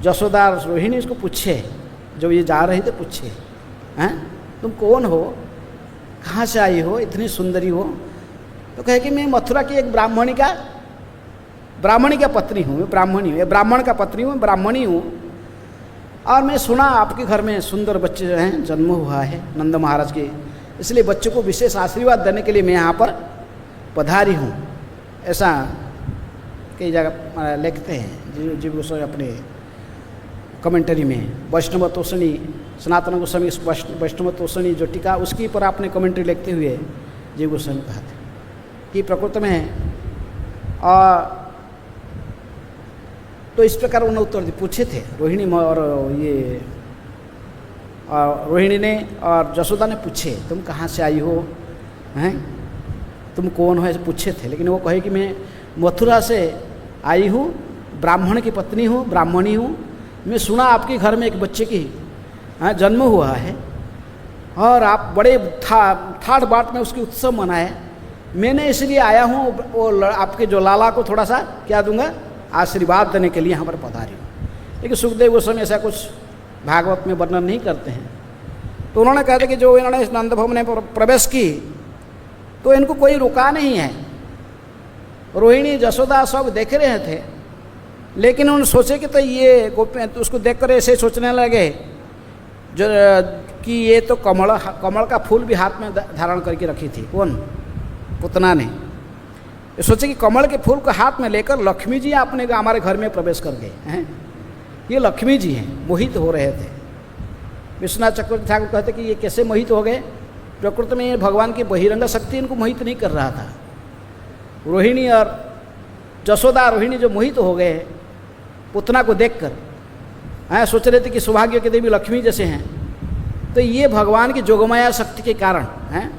जसोदा रोहिणी इसको पूछे, जब ये जा रहे थे पूछे, तुम कौन हो, कहाँ से आई हो, इतनी सुंदरी हो? तो कहे कि मैं मथुरा की एक ब्राह्मणी का पत्नी हूँ, मैं ब्राह्मणी हूँ, ब्राह्मण का पत्नी हूँ, ब्राह्मणी हूँ, और मैं सुना आपके घर में सुंदर बच्चे जो हैं जन्म हुआ है नंद महाराज के, इसलिए बच्चों को विशेष आशीर्वाद देने के लिए मैं यहाँ पर पधारी हूँ। ऐसा कई जगह लिखते हैं जीव गोस्वामी अपने कमेंटरी में। वैष्णव तोषणी, सनातन गोस्वामी वैष्णव तोषणी जो टीका, उसकी पर आपने कमेंट्री लिखते हुए जीव गोस्वामी कहते कि प्रकृति में तो इस प्रकार उन्होंने उत्तर पूछे थे रोहिणी और ये रोहिणी ने और जसोदा ने पूछे, तुम कहाँ से आई हो, हैं, तुम कौन हो, ऐसे पूछे थे। लेकिन वो कहे कि मैं मथुरा से आई हूँ, ब्राह्मण की पत्नी हूँ, ब्राह्मणी हूँ, मैं सुना आपके घर में एक बच्चे की जन्म हुआ है और आप बड़े ठाठ बाट में उसकी उत्सव मनाए, मैंने इसलिए आया हूँ वो आपके जो लाला को थोड़ा सा क्या दूंगा, आशीर्वाद देने के लिए यहाँ पर पधारी हूँ। लेकिन सुखदेव गोस्वामी ऐसा कुछ भागवत में वर्णन नहीं करते हैं। तो उन्होंने कहते कि जो इन्होंने नंद भवन में प्रवेश की तो इनको कोई रुका नहीं है। रोहिणी जसोदा सब देख रहे थे, लेकिन उन्होंने सोचे कि तो ये गोपियाँ तो उसको देख कर ऐसे सोचने लगे जो कि ये तो कमल का फूल भी हाथ में धारण करके रखी थी। कौन? पुतना ने। ये सोचे कि कमल के फूल को हाथ में लेकर लक्ष्मी जी अपने हमारे घर में प्रवेश कर गए हैं। ये लक्ष्मी जी हैं, मोहित हो रहे थे। विश्वनाथ चक्रवर्ती ठाकुर कहते कि ये कैसे मोहित हो गए? प्रकृति में भगवान की बहिरंग शक्ति इनको मोहित नहीं कर रहा था। रोहिणी और जसोदा रोहिणी जो मोहित हो गए पुतना को देखकर, सोच रहे थे कि सौभाग्य की देवी लक्ष्मी जैसे हैं। तो ये भगवान की जोगमाया शक्ति के कारण हैं,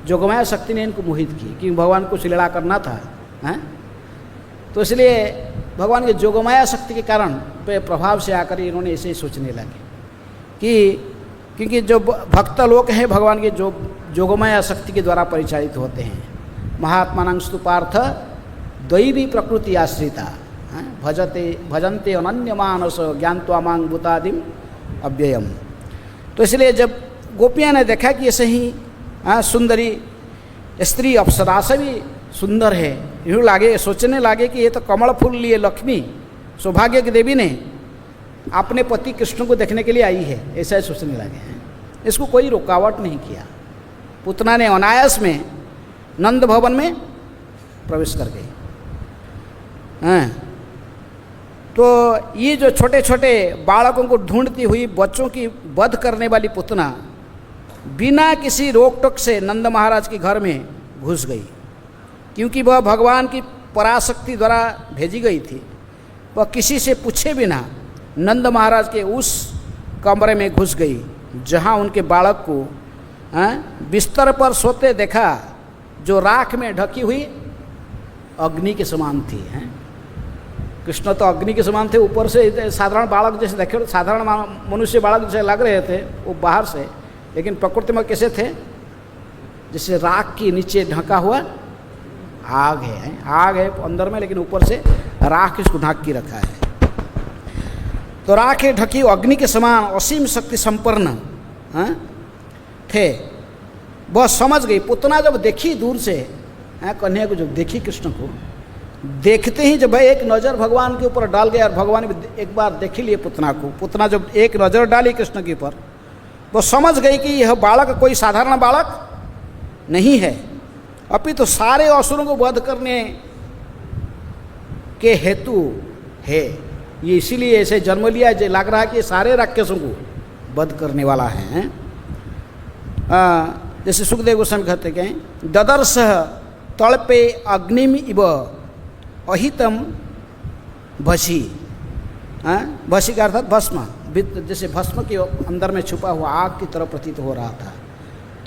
जोगमाया शक्ति ने इनको मोहित की कि भगवान को लीला करना था, हैं। तो इसलिए भगवान के जोगमाया शक्ति के कारण पे प्रभाव से आकर इन्होंने ऐसे ही सोचने लगे कि क्योंकि जो भक्त लोग हैं भगवान के जोगमाया शक्ति के द्वारा परिचालित होते हैं। महात्मानं स्तु पार्थ दैवी प्रकृति आश्रिता भजन्ते अनन्य मानस ज्ञानत्वा मांग भूतादिम अव्ययम। तो इसलिए जब गोपियाँ ने देखा कि ऐसे ही सुंदरी स्त्री अप्सरा से भी सुंदर है, यूँ लागे सोचने लगे कि ये तो कमल फूल लिए लक्ष्मी सौभाग्य की देवी ने, अपने पति कृष्ण को देखने के लिए आई है, ऐसा सोचने लगे हैं। इसको कोई रुकावट नहीं किया। पुतना ने अनायास में नंद भवन में प्रवेश कर गई। हैं, तो ये जो छोटे छोटे बालकों को ढूंढती हुई बच्चों की वध करने वाली पुतना बिना किसी रोक टोक से नंद महाराज के घर में घुस गई, क्योंकि वह भगवान की पराशक्ति द्वारा भेजी गई थी। वह किसी से पूछे बिना नंद महाराज के उस कमरे में घुस गई जहां उनके बालक को बिस्तर पर सोते देखा, जो राख में ढकी हुई अग्नि के समान थी। कृष्ण तो अग्नि के समान थे, ऊपर से साधारण बालक जैसे देखे, साधारण मनुष्य बालक जैसे लग रहे थे वो बाहर से, लेकिन प्रकृति में कैसे थे? जैसे राख के नीचे ढका हुआ आग है, आग है अंदर में, लेकिन ऊपर से राख इसको ढक के रखा है। तो राख ढकी अग्नि के समान असीम शक्ति संपन्न थे। वह समझ गई। पुतना जब देखी दूर से, कन्हैया को जब देखी कृष्ण को, देखते ही जब भाई एक नज़र भगवान के ऊपर डाल गया और भगवान भी एक बार देख ही लिए पुतना को। पुतना जब एक नज़र डाली कृष्ण के ऊपर, वो समझ गई कि यह बालक कोई साधारण बालक नहीं है, अपितु तो सारे असुरों को वध करने के हेतु है। ये इसीलिए ऐसे जन्म लिया, जो लग रहा है कि सारे राक्षसों को वध करने वाला है। जैसे सुखदेव गोस्वामी कहते हैं, ददर्श तड़पे अग्निम इव अहितम भसी। भसी का अर्थात भस्म, जैसे भस्म के अंदर में छुपा हुआ आग की तरह प्रतीत हो रहा था।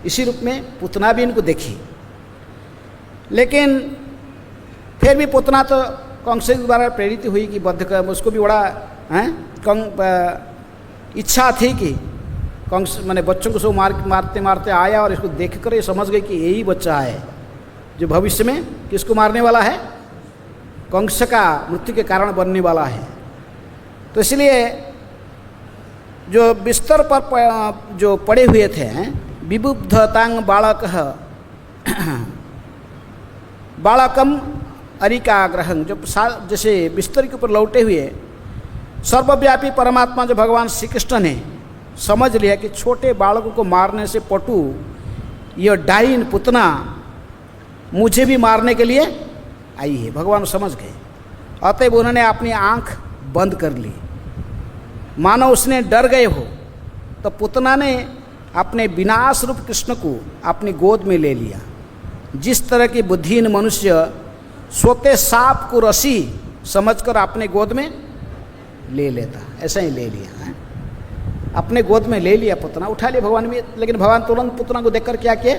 इसी रूप में पुतना भी इनको देखी, लेकिन फिर भी पुतना तो कंस द्वारा प्रेरित हुई कि बद्ध कर, उसको भी बड़ा इच्छा थी कि कंस मैंने बच्चों को सब मारते मारते आया और इसको देखकर ये समझ गई कि यही बच्चा है जो भविष्य में किसको मारने वाला है, कंस का मृत्यु के कारण बनने वाला है। तो इसलिए जो बिस्तर पर जो पड़े हुए थे, विबुद्धतांग बालक बालकम अरिकाग्रहं, जो जैसे बिस्तर के ऊपर लौटे हुए सर्वव्यापी परमात्मा जो भगवान श्री कृष्ण ने समझ लिया कि छोटे बालकों को मारने से पटु यह डाइन पुतना मुझे भी मारने के लिए आई है, भगवान समझ गए। अतएव उन्होंने अपनी आंख बंद कर ली, मानो उसने डर गए हो। तो पुतना ने अपने विनाश रूप कृष्ण को अपनी गोद में ले लिया। जिस तरह की बुद्धिहीन मनुष्य सोते सांप को रस्सी समझकर अपने गोद में ले लेता, ऐसा ही ले लिया है। अपने गोद में ले लिया पुतना, उठा लिया भगवान भी, लेकिन भगवान तुरंत पुतना को देखकर क्या किए,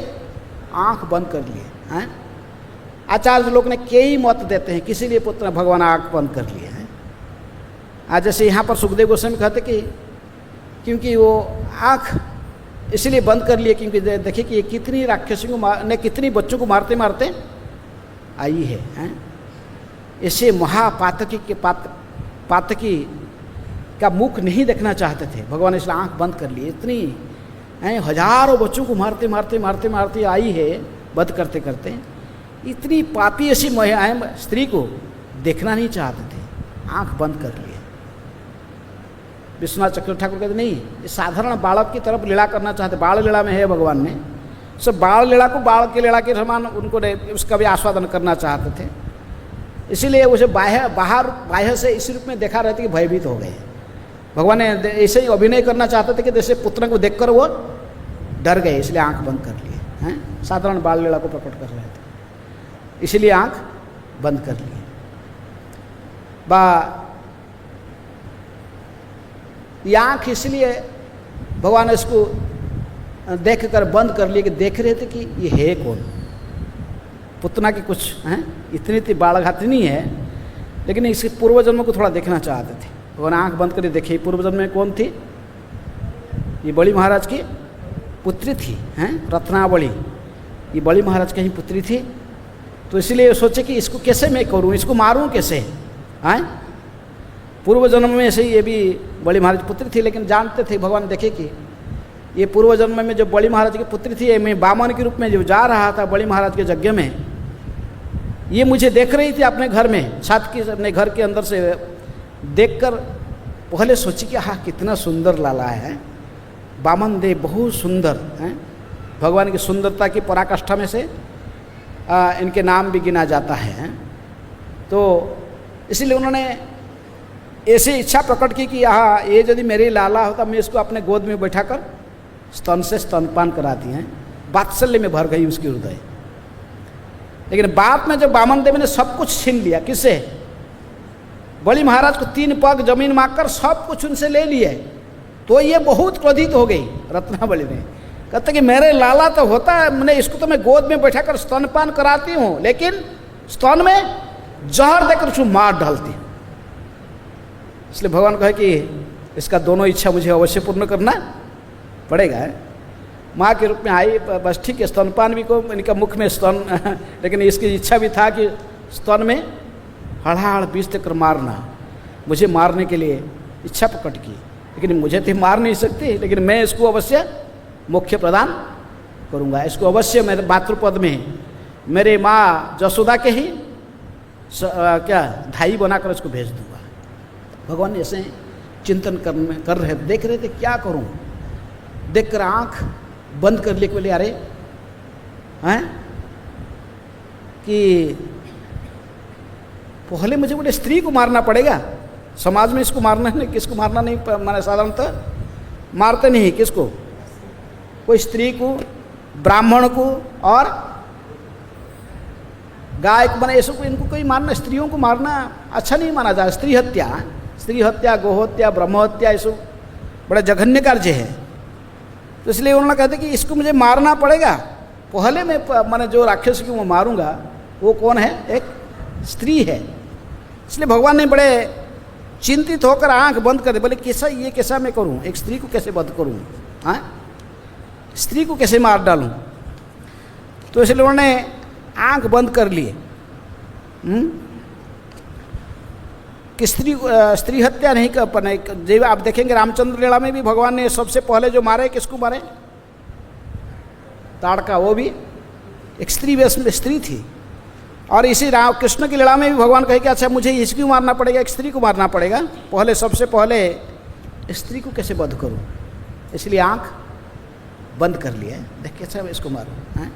आंख बंद कर लिए हैं। आचार्य लोग ने कई मत देते हैं किसी लिए पुत्र भगवान आंख बंद कर लिए हैं। आज जैसे यहाँ पर सुखदेव गोस्वामी कहते कि क्योंकि वो आंख इसलिए बंद कर लिए क्योंकि देखिए कि ये कितनी राक्षसियों को ने कितनी बच्चों को मारते मारते आई है, ऐसे महापातकी के पातकी का मुख नहीं देखना चाहते थे भगवान, इसलिए आंख बंद कर लिए। इतनी हजारों बच्चों को मारते मारते मारते मारते आई है, वध करते करते। इतनी पापी ऐसी स्त्री को देखना नहीं चाहते थे, आंख बंद कर लिए। विश्वनाथ चक्रवर्ती ठाकुर कहते नहीं, ये साधारण बालक की तरफ लीला करना चाहते, बाल लीला में है भगवान ने, सब बाल लीला को बाल के लीला के समान उनको उसका भी आस्वादन करना चाहते थे। इसीलिए उसे बाह्य से इस रूप में देखा रहते कि भयभीत हो गए। भगवान ने ऐसे ही अभिनय करना चाहते थे कि जैसे पुत्र को देखकर वो डर गए, इसलिए आंख बंद कर लिए हैं। साधारण बाल लीला को प्रकट कर रहे थे, इसलिए आंख बंद कर लिए। ये आंख इसलिए भगवान ने इसको देख कर बंद कर लिए कि देख रहे थे कि ये है कौन। पुतना की कुछ इतनी बालघाती नहीं है, लेकिन इसके पूर्व जन्म को थोड़ा देखना चाहते थे। भगवान आंख बंद करके देखे पूर्व जन्म में कौन थी, ये बलि महाराज की पुत्री थी, रत्नावली, ये बलि महाराज की ही पुत्री थी। तो इसलिए सोचे कि इसको कैसे मैं करूं, इसको मारूं कैसे। पूर्व जन्म में ऐसे ही ये भी बलि महाराज पुत्री थी, लेकिन जानते थे भगवान देखे कि ये पूर्व जन्म में जो बलि महाराज की पुत्री थी, मैं बामन के रूप में जो जा रहा था बलि महाराज के यज्ञ में, ये मुझे देख रही थी अपने घर में, छत की अपने घर के अंदर से देखकर पहले सोची कि हाँ कितना सुंदर लाला है, वामन देव बहुत सुंदर हैं, भगवान की सुंदरता की पराकाष्ठा में से इनके नाम भी गिना जाता है। तो इसलिए उन्होंने ऐसी इच्छा प्रकट की कि हाँ ये यदि मेरे लाला होता मैं इसको अपने गोद में बैठाकर स्तन से स्तनपान कराती हैं। वात्सल्य में भर गई उसकी हृदय। लेकिन बाद में जब वामन देव ने सब कुछ छीन लिया, किससे? बलि महाराज को 3 पग जमीन मांगकर सब कुछ उनसे ले लिए, तो ये बहुत क्रोधित हो गई रत्नावली ने। कहते कि मेरे लाला तो होता है, मैंने इसको तो मैं गोद में बैठाकर स्तनपान कराती हूँ, लेकिन स्तन में जहर देकर उसको मार डालती हूँ। इसलिए भगवान कहे कि इसका दोनों इच्छा मुझे अवश्य पूर्ण करना पड़ेगा। माँ के रूप में आई, बस ठीक है, स्तनपान भी को इनका मुख में स्तन लेकिन इसकी इच्छा भी था कि स्तन में हड़हाड़ बीज देकर मारना। मुझे मारने के लिए इच्छा प्रकट की, लेकिन मुझे तो मार नहीं सकती, लेकिन मैं इसको अवश्य मुख्य प्रदान करूँगा। इसको अवश्य मेरे मातृपद में मेरे माँ जसोदा के ही क्या धाई बनाकर इसको भेज दूँगा। भगवान ऐसे चिंतन कर रहे थे, देख रहे थे क्या करूँ। देखकर आँख बंद कर लिए, बोले अरे हैं कि पहले मुझे बोले स्त्री को मारना पड़ेगा। समाज में इसको मारना नहीं, किसको मारना नहीं, माने साधारणतः मारते नहीं किसको, कोई स्त्री को, ब्राह्मण को और गाय को, माने ऐसे को इनको कोई मारना, स्त्रियों को मारना अच्छा नहीं माना जाए। स्त्री हत्या, गोहत्या, ब्रह्महत्या, ये सब बड़ा जघन्य कार्य है। तो इसलिए उन्होंने कहते कि इसको मुझे मारना पड़ेगा। पहले मैंने जो राक्षस को मैं मारूंगा वो कौन है? एक स्त्री है। इसलिए भगवान ने बड़े चिंतित होकर आंख बंद कर दी। बोले कैसा मैं करूं? एक स्त्री को कैसे वध करूं? हाँ, स्त्री को कैसे मार डालूं? तो इसलिए उन्होंने आंख बंद कर लिए कि स्त्री हत्या नहीं कर पाने। जब आप देखेंगे रामचंद्र लीला में भी भगवान ने सबसे पहले जो मारे, किसको मारे? ताड़का, वो भी एक स्त्री थी। और इसी राम कृष्ण की लीला में भी भगवान कहे कि अच्छा मुझे इसको मारना पड़ेगा, एक स्त्री को मारना पड़ेगा। पहले सबसे पहले स्त्री को कैसे वध करूं? इसलिए आंख बंद कर लिया, देख कैसे मैं इसको मारूं।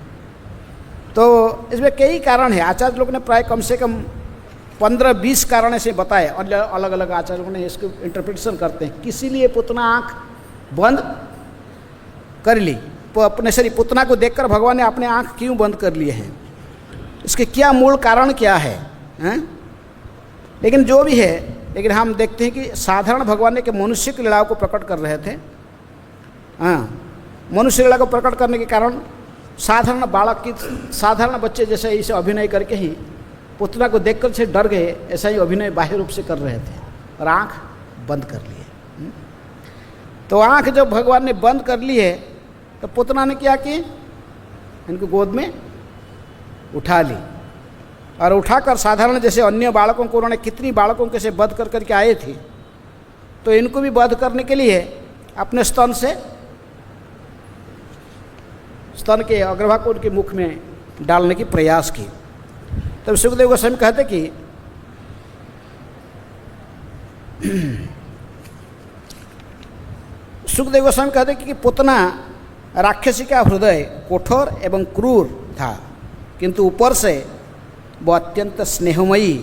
तो इसमें कई कारण है। आचार्य लोग ने प्राय कम से कम 15-20 कारण ऐसे बताए, और अलग अलग आचार्यों ने इसको इंटरप्रिटेशन करते हैं। किसी लिए पुतना आंख बंद कर ली, अपने पुतना को देखकर भगवान ने अपने आंख क्यों बंद कर लिए हैं, इसके क्या मूल कारण क्या है, हैं? लेकिन जो भी है, लेकिन हम देखते हैं कि साधारण भगवान ने कि मनुष्य की लीलाओं को प्रकट कर रहे थे। हाँ, मनुष्य लीला को प्रकट करने के कारण साधारण बालक की, साधारण बच्चे जैसे इसे अभिनय करके ही पुतना को देखकर से डर गए, ऐसा ही अभिनय बाह्य रूप से कर रहे थे और आंख बंद कर लिए। तो आंख जब भगवान ने बंद कर ली है, तो पुतना ने क्या किए? इनको गोद में उठा ली, और उठाकर साधारण जैसे अन्य बालकों को उन्होंने कितनी बालकों के से वध कर करके आए थे, तो इनको भी वध करने के लिए अपने स्तन के अग्रभाग को उनके मुख में डालने की प्रयास की। तब सुखदेव गोस्वामी कहते कि सुखदेव गोस्वामी कहते कि पुतना राक्षसी का हृदय कठोर एवं क्रूर था, किंतु ऊपर से वो अत्यंत स्नेहमयी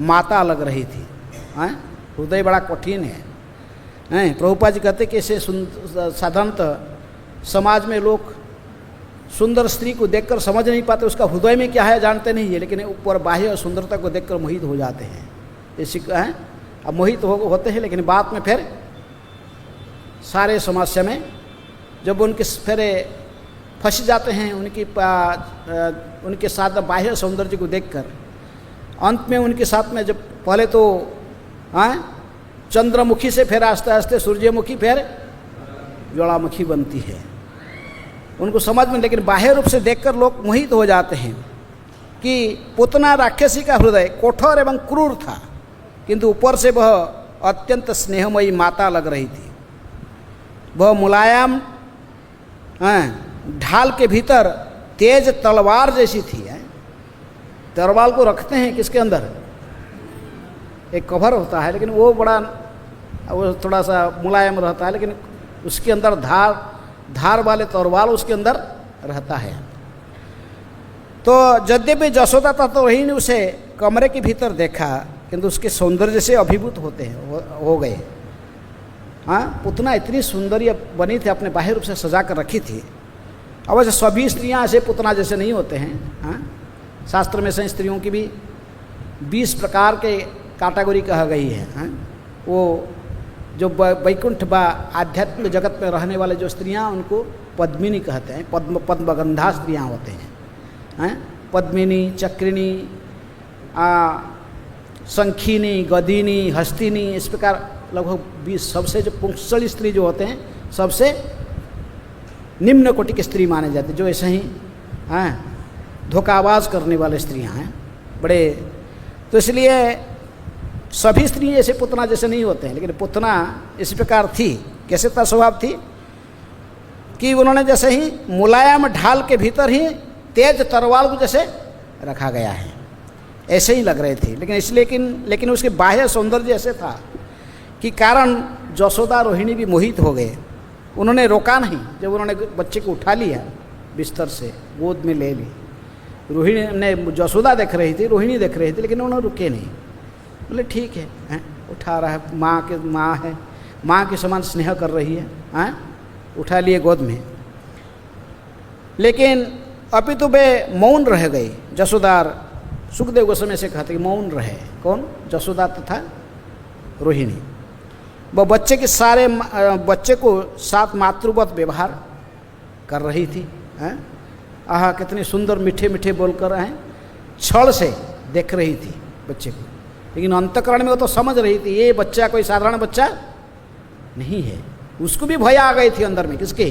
माता लग रही थी। हृदय बड़ा कठिन है। प्रभुपाद जी कहते कि इसे साधारणतः समाज में लोग सुंदर स्त्री को देखकर समझ नहीं पाते उसका हृदय में क्या है, जानते नहीं है, लेकिन ऊपर बाह्य सुंदरता को देखकर मोहित हो जाते हैं। इसी है अब मोहित होते हैं, लेकिन बाद में फिर सारे समस्या में जब उनके फिर फंस जाते हैं उनके साथ बाह्य सौंदर्य को देखकर, अंत में उनके साथ में जब पहले तो चंद्रमुखी से फिर आस्ते आस्ते सूर्यमुखी, फिर ज्वालामुखी बनती है उनको समझ में। लेकिन बाह्य रूप से देखकर लोग मोहित हो जाते हैं कि पुतना राक्षसी का हृदय कठोर एवं क्रूर था, किंतु ऊपर से वह अत्यंत स्नेहमयी माता लग रही थी। वह मुलायम ढाल के भीतर तेज तलवार जैसी थी। तलवार को रखते हैं किसके अंदर? एक कवर होता है, लेकिन वो बड़ा वो थोड़ा सा मुलायम रहता है, लेकिन उसके अंदर धार वाले तलवार उसके अंदर रहता है। तो यद्यपि जशोदा तथा रोहिणी उसे कमरे के भीतर देखा, किंतु उसके सौंदर्य से अभिभूत होते हैं हो गए। हाँ, पुतना इतनी सुंदर बनी थी, अपने बाह्य रूप से सजा कर रखी थी। अवश्य सभी स्त्रियां ऐसे पुतना जैसे नहीं होते हैं। हाँ, शास्त्र में से स्त्रियों की भी 20 प्रकार के कैटेगरी कहा गई है। हाँ, वो जो वैकुंठ व आध्यात्मिक जगत में रहने वाले जो स्त्रियां, उनको पद्मिनी कहते हैं। पद्मगंधा स्त्रियां होते हैं। हाँ, पद्मिनी, चक्रिणी, शंखिनी, गदिनी, हस्तिनी, इस प्रकार लगभग 20। सबसे जो पुंसली स्त्री जो होते हैं, सबसे निम्न कोटि की स्त्री माने जाते, जो ऐसे ही धोखाबाज करने वाले स्त्रियां हैं बड़े। तो इसलिए सभी स्त्री ऐसे पुतना जैसे नहीं होते हैं, लेकिन पुतना इस प्रकार थी। कैसे था स्वभाव थी कि उन्होंने जैसे ही मुलायम ढाल के भीतर ही तेज तलवार को जैसे रखा गया है, ऐसे ही लग रहे थे। लेकिन उसके बाह्य सौंदर्य ऐसे था कि कारण जशोदा रोहिणी भी मोहित हो गए। उन्होंने रोका नहीं। जब उन्होंने बच्चे को उठा लिया, बिस्तर से गोद में ले ली, रोहिणी ने, जशोदा देख रही थी, रोहिणी देख रही थी, लेकिन उन्होंने रुके नहीं। बोले ठीक है, उठा रहा है, माँ है, माँ के समान स्नेह कर रही है, उठा लिए गोद में। लेकिन अपितु वे मौन रह गई। जशोदार सुखदेव गोस्वामी से कहते कि मौन रहे। कौन? जशोदा तथा रोहिणी। वह बच्चे को साथ मातृवत व्यवहार कर रही थी। आहा, कितनी सुंदर मीठे मीठे बोलकर छल से देख रही थी बच्चे को। लेकिन अंतःकरण में वो तो समझ रही थी ये बच्चा कोई साधारण बच्चा नहीं है। उसको भी भय आ गई थी अंदर में। किसके?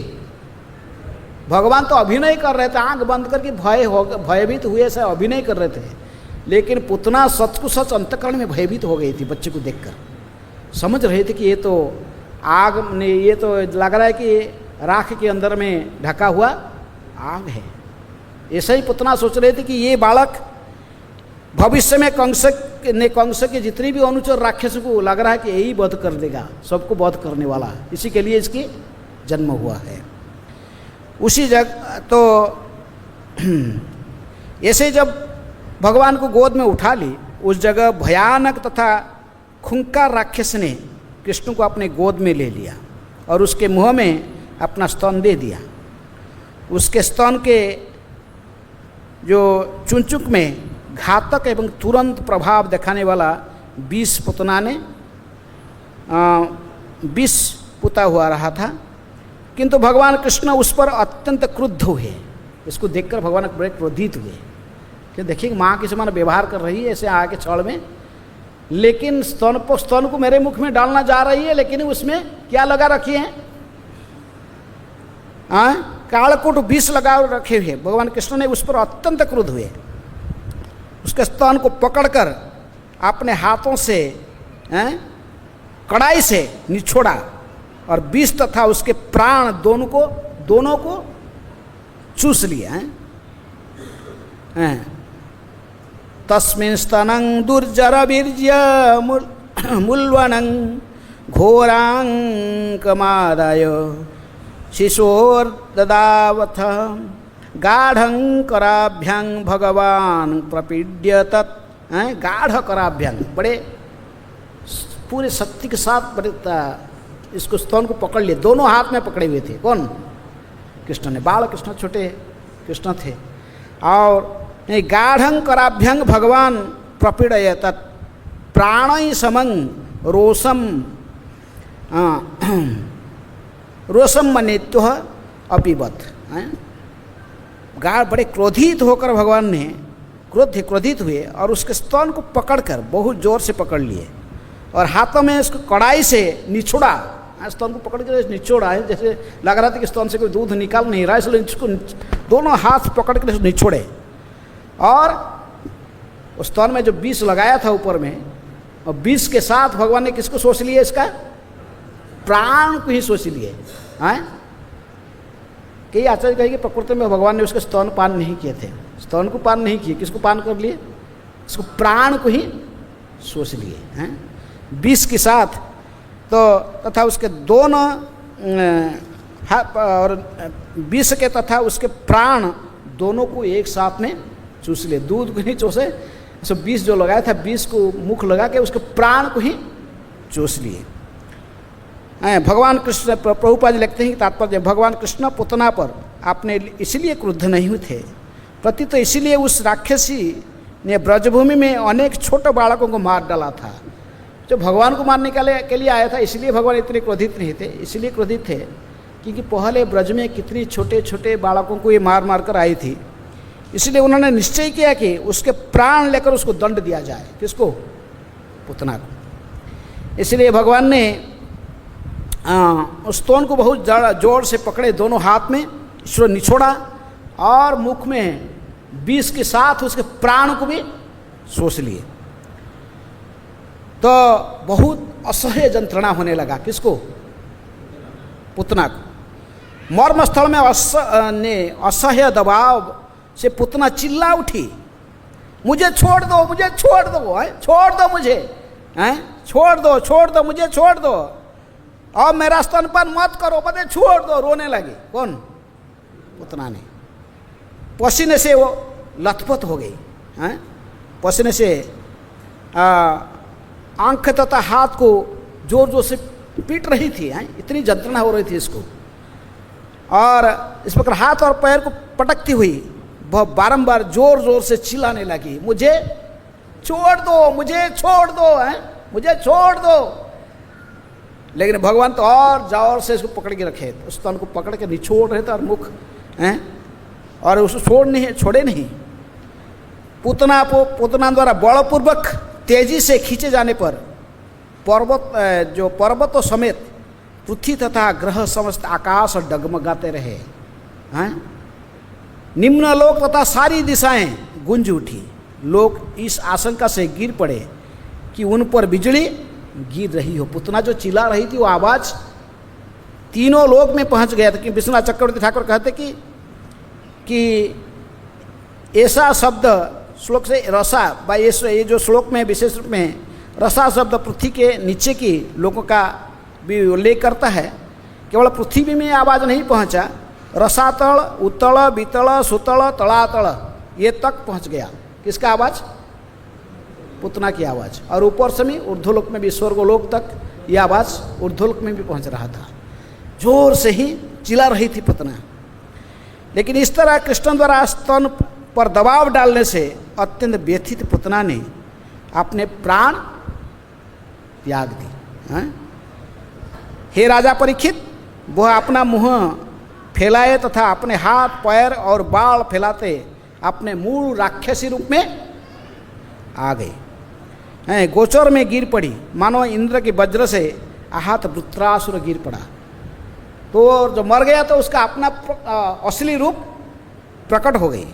भगवान तो अभिनय कर रहे थे, आंख बंद करके भयभीत हुए से अभिनय कर रहे थे। लेकिन पुतना सच को सच अंतःकरण में भयभीत हो गई थी बच्चे को देखकर। समझ रहे थे कि ये तो आग ने, ये तो लग रहा है कि राख के अंदर में ढका हुआ आग है। ऐसा ही पुतना सोच रहे थे कि ये बालक भविष्य में कंस के जितनी भी अनुचर राक्षसों को लग रहा है कि यही वध कर देगा, सबको वध करने वाला, इसी के लिए इसकी जन्म हुआ है। उसी जगह तो ऐसे जब भगवान को गोद में उठा ली, उस जगह भयानक तथा खूंखार राक्षस ने कृष्ण को अपने गोद में ले लिया और उसके मुंह में अपना स्तन दे दिया। उसके स्तन के जो चुनचुक में घातक एवं तुरंत प्रभाव दिखाने वाला विष पुतना ने विष पुता हुआ रहा था। किंतु भगवान कृष्ण उस पर अत्यंत क्रुद्ध हुए। इसको देखकर भगवान बड़े क्रोधित हुए कि देखिए माँ के समान व्यवहार कर रही है ऐसे आके छड़ में, लेकिन स्तन को मेरे मुख में डालना जा रही है, लेकिन उसमें क्या लगा रखी है? कालकूट विष लगा रखे हुए। भगवान कृष्ण ने उस पर अत्यंत क्रुद्ध हुए। उसके स्तन को पकड़कर अपने हाथों से कड़ाई से निचोड़ा और विष तथा उसके प्राण दोनों को चूस लिया। तस्मिन् स्तनं दुर्जर वीर्य मूलवनं घोरांकमादाय शिशोर्ददावथ गाढ़ं कराभ्यं भगवान प्रपीड्य तत्। गाढ़ कराभ्यं, बड़े पूरे शक्ति के साथ बड़े इसको स्तन को पकड़ लिए। दोनों हाथ में पकड़े हुए थे। कौन? कृष्ण ने। बाल कृष्ण छोटे कृष्ण थे। और गाढ़ं कराभ्यं भगवान प्रपीडय तत् प्राणै समं रोषम मनेत्व अपिबत। बड़े क्रोधित होकर भगवान ने क्रोधित हुए और उसके स्तन को पकड़कर बहुत जोर से पकड़ लिए और हाथों में इसको कड़ाई से निचोड़ा। स्तन को पकड़ कर निचोड़ा है, जैसे लग रहा था कि स्तन से कोई दूध निकाल नहीं रहा, इसलिए इसको दोनों हाथ पकड़ कर निचोड़े और उस स्तन में जो विष लगाया था ऊपर में, और विष के साथ भगवान ने किसको सोच लिया? इसका प्राण को ही सोच लिए। कई आचार्य कहेंगे प्रकृति में भगवान ने उसके स्तन पान नहीं किए थे। स्तन को पान नहीं किए, किसको पान कर लिए? इसको प्राण को ही सोच लिए। विष के साथ तो तथा उसके दोनों और विष के तथा उसके प्राण दोनों को एक साथ में चूस लिए। दूध को नहीं चूसे, सब विष जो लगाया था विष को मुख लगा के उसके प्राण को ही चूस लिए। भगवान कृष्ण, प्रभुपाद जी लिखते हैं कि तात्पर्य, भगवान कृष्ण पुतना पर आपने इसलिए क्रुद्ध नहीं हुए थे, प्रति तो इसीलिए उस राक्षसी ने ब्रजभूमि में अनेक छोटे बालकों को मार डाला था। जो भगवान को मारने के लिए आया था, इसलिए भगवान इतने क्रोधित नहीं थे। इसलिए क्रोधित थे क्योंकि पहले ब्रज में कितनी छोटे छोटे बालकों को ये मार मार कर आई थी। इसलिए उन्होंने निश्चय किया कि उसके प्राण लेकर उसको दंड दिया जाए। किसको? पुतना को। इसलिए भगवान ने उस स्तोन को बहुत जोर से पकड़े, दोनों हाथ में ईश्वर निछोड़ा और मुख में विष के साथ उसके प्राण को भी सोच लिए। तो बहुत असह्य यंत्रणा होने लगा। किसको? पुतना को। मर्म स्थल में असह्य दबाव से पुतना चिल्ला उठी, मुझे छोड़ दो, मुझे छोड़ दो, छोड़ दो मुझे, छोड़ दो, छोड़ दो, मुझे छोड़ दो, और मेरा स्तनपान मत करो, मुझे छोड़ दो। रोने लगे। कौन? पुतना ने। पसीने से वो लथपथ हो गई, पसीने से आंख तथा हाथ को जोर जोर से पीट रही थी, इतनी यंत्रणा हो रही थी इसको। और इस प्रकार हाथ और पैर को पटकती हुई वह बारंबार जोर जोर से चिल्लाने लगी, मुझे छोड़ दो, मुझे छोड़ दो, मुझे छोड़ दो। लेकिन भगवान तो और जोर से इसको पकड़ के रखे, उस स्तन को पकड़ के निचोड़ रहे थे और मुख और उसको छोड़े नहीं। पुतना द्वारा बलपूर्वक तेजी से खींचे जाने पर पर्वतों समेत पृथ्वी तथा ग्रह समस्त आकाश डगमगाते रहे। निम्नलोक तथा सारी दिशाएं गूंज उठी। लोग इस आशंका से गिर पड़े कि उन पर बिजली गिर रही हो। पुतना जो चिल्ला रही थी वो आवाज़ तीनों लोक में पहुंच गया था। कि विश्वनाथ चक्रवर्ती ठाकुर कहते कि ऐसा शब्द श्लोक से रसा भाई, ये जो श्लोक में विशेष रूप में रसा शब्द पृथ्वी के नीचे की लोगों का भी उल्लेख करता है। केवल पृथ्वी में आवाज़ नहीं पहुंचा, रसातल, उत्तल, बीतल, सुतल, तलातल ये तक पहुंच गया। किसका आवाज़? पुतना की आवाज़। और ऊपर से भी ऊर्ध्वलोक में भी, स्वर्गलोक तक ये आवाज़ ऊर्ध्वलोक में भी पहुंच रहा था। जोर से ही चिल्ला रही थी पुतना। लेकिन इस तरह कृष्ण द्वारा स्तन पर दबाव डालने से अत्यंत व्यथित पुतना ने अपने प्राण त्याग दी। हे राजा परीक्षित, वह अपना मुंह फैलाए तथा अपने हाथ पैर और बाल फैलाते अपने मूल राक्षसी रूप में आ गए। गोचर में गिर पड़ी, मानो इंद्र के वज्र से आहत वृत्रासुर गिर पड़ा। तो जो मर गया तो उसका अपना असली रूप प्रकट हो गई।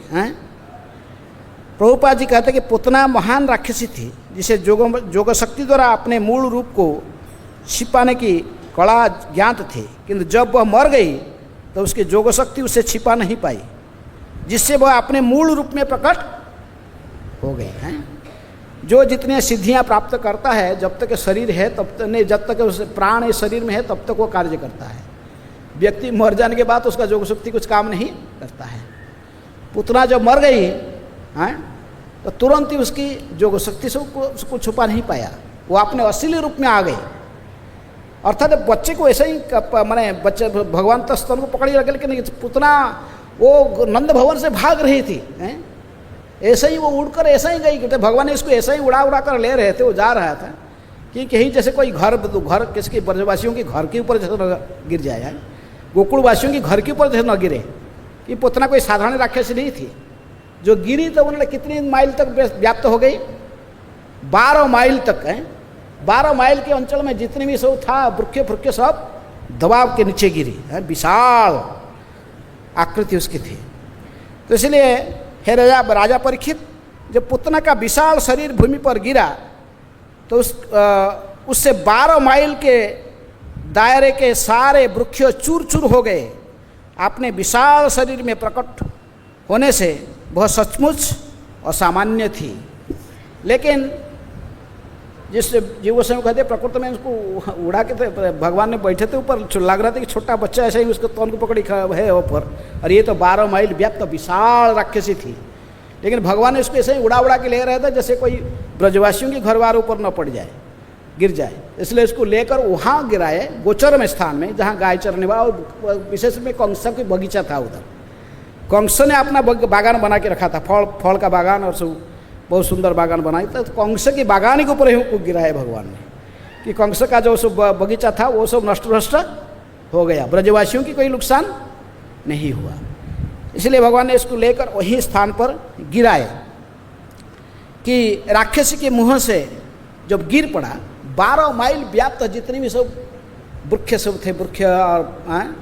प्रभुपाद जी कहते कि पुतना महान राक्षसी थी, जिसे जोग शक्ति द्वारा अपने मूल रूप को छिपाने की कला ज्ञात थी। किंतु जब वह मर गई तो उसकी जोग शक्ति उसे छिपा नहीं पाई, जिससे वह अपने मूल रूप में प्रकट हो गई। जो जितने सिद्धियां प्राप्त करता है, जब तक शरीर है तब तक नहीं, जब तक उस प्राण इस शरीर में है तब तक वो कार्य करता है। व्यक्ति मर जाने के बाद उसका जोग शक्ति कुछ काम नहीं करता है। पुतना जब मर गई तो तुरंत ही उसकी जोग शक्ति से उसको छुपा नहीं पाया, वो अपने असली रूप में आ गई। अर्थात बच्चे को ऐसा ही माने बच्चे भगवान तो स्तन को पकड़ी रखे, लेकिन पुतना वो नंद भवन से भाग रही थी। ऐसा ही वो उड़कर ऐसा ही गई, क्योंकि भगवान ने इसको ऐसा ही उड़ा उड़ा कर ले रहे थे। वो जा रहा था कि कहीं जैसे कोई घर किसके ब्रजवासियों के घर के ऊपर जैसे न गिर जाए, गोकुलवासियों के घर के ऊपर जैसे न गिरे। कि पुतना कोई साधारण राक्षसी नहीं थी। जो गिरी तो उन्होंने कितनी माइल तक व्याप्त हो गई? 12 माइल तक। 12 माइल के अंचल में जितने भी सब था वृक्ष सब दबाव के नीचे गिरी। विशाल आकृति उसकी थी। तो इसलिए हे राजा परीक्षित, जब पुतना का विशाल शरीर भूमि पर गिरा तो उससे 12 माइल के दायरे के सारे वृक्ष चूर चूर हो गए। अपने विशाल शरीर में प्रकट होने से वह सचमुच असामान्य थी। लेकिन 12 माइल के अंचल में जितने भी सब था वृक्ष सब दबाव के नीचे गिरी। विशाल आकृति उसकी थी। तो इसलिए हे राजा परीक्षित, जब पुतना का विशाल शरीर भूमि पर गिरा तो उससे 12 माइल के दायरे के सारे वृक्ष चूर चूर हो गए। अपने विशाल शरीर में प्रकट होने से वह सचमुच असामान्य थी। लेकिन जिस जीवों से कहते प्रकृति में उसको उड़ा के तो भगवान ने बैठे थे ऊपर, लग रहा था कि छोटा बच्चा ऐसे ही उसको तौन को पकड़ी है ऊपर, और ये तो 12 माइल व्याप्त विशाल राक्षसी थी। लेकिन भगवान ने उसको ऐसे ही उड़ा के ले रहे थे जैसे कोई ब्रजवासियों के घर वार ऊपर न पड़ जाए, गिर जाए, इसलिए उसको लेकर वहाँ गिराए गोचर में स्थान में जहाँ गाय चरने वाला, और विशेष में कंस का बगीचा था उधर। कंस ने अपना बागान बना के रखा था, फल का बागान, और सब बहुत सुंदर बागान बनाई। तो कंस की बागानी के ऊपर ही गिराए भगवान ने, कि कंस का जो सब बगीचा था वो सब नष्ट भ्रष्ट हो गया, ब्रजवासियों की कोई नुकसान नहीं हुआ। इसलिए भगवान ने इसको लेकर वही स्थान पर गिराए कि राक्षसी के मुँह से जब गिर पड़ा, 12 माइल व्याप्त जितने भी सब वृक्ष सब थे, वृक्ष और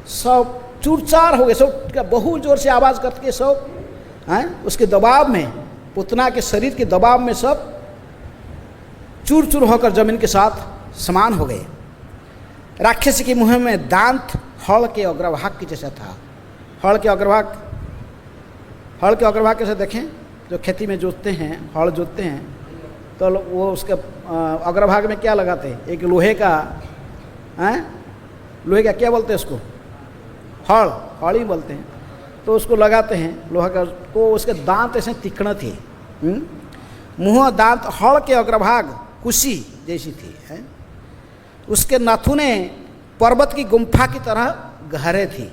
सब चूरचार हो गए, सब बहुत जोर से आवाज़ करके सब उसके दबाव में, पुतना के शरीर के दबाव में सब चूर चूर होकर जमीन के साथ समान हो गए। राक्षसी के मुँह में दांत हल के अग्रभाग के जैसा था। हल के अग्रभाग कैसे देखें, जो खेती में जोतते हैं, हल जोतते हैं तो वो उसके अग्रभाग में क्या लगाते हैं, एक लोहे का क्या बोलते हैं उसको, हल ही बोलते हैं, तो उसको लगाते हैं लोहा का, तो उसके दांत ऐसे तीक्ष्ण थे। मुँह दांत हल के अग्रभाग कुशी जैसी थी है। उसके नाखूनें पर्वत की गुम्फा की तरह गहरे थी,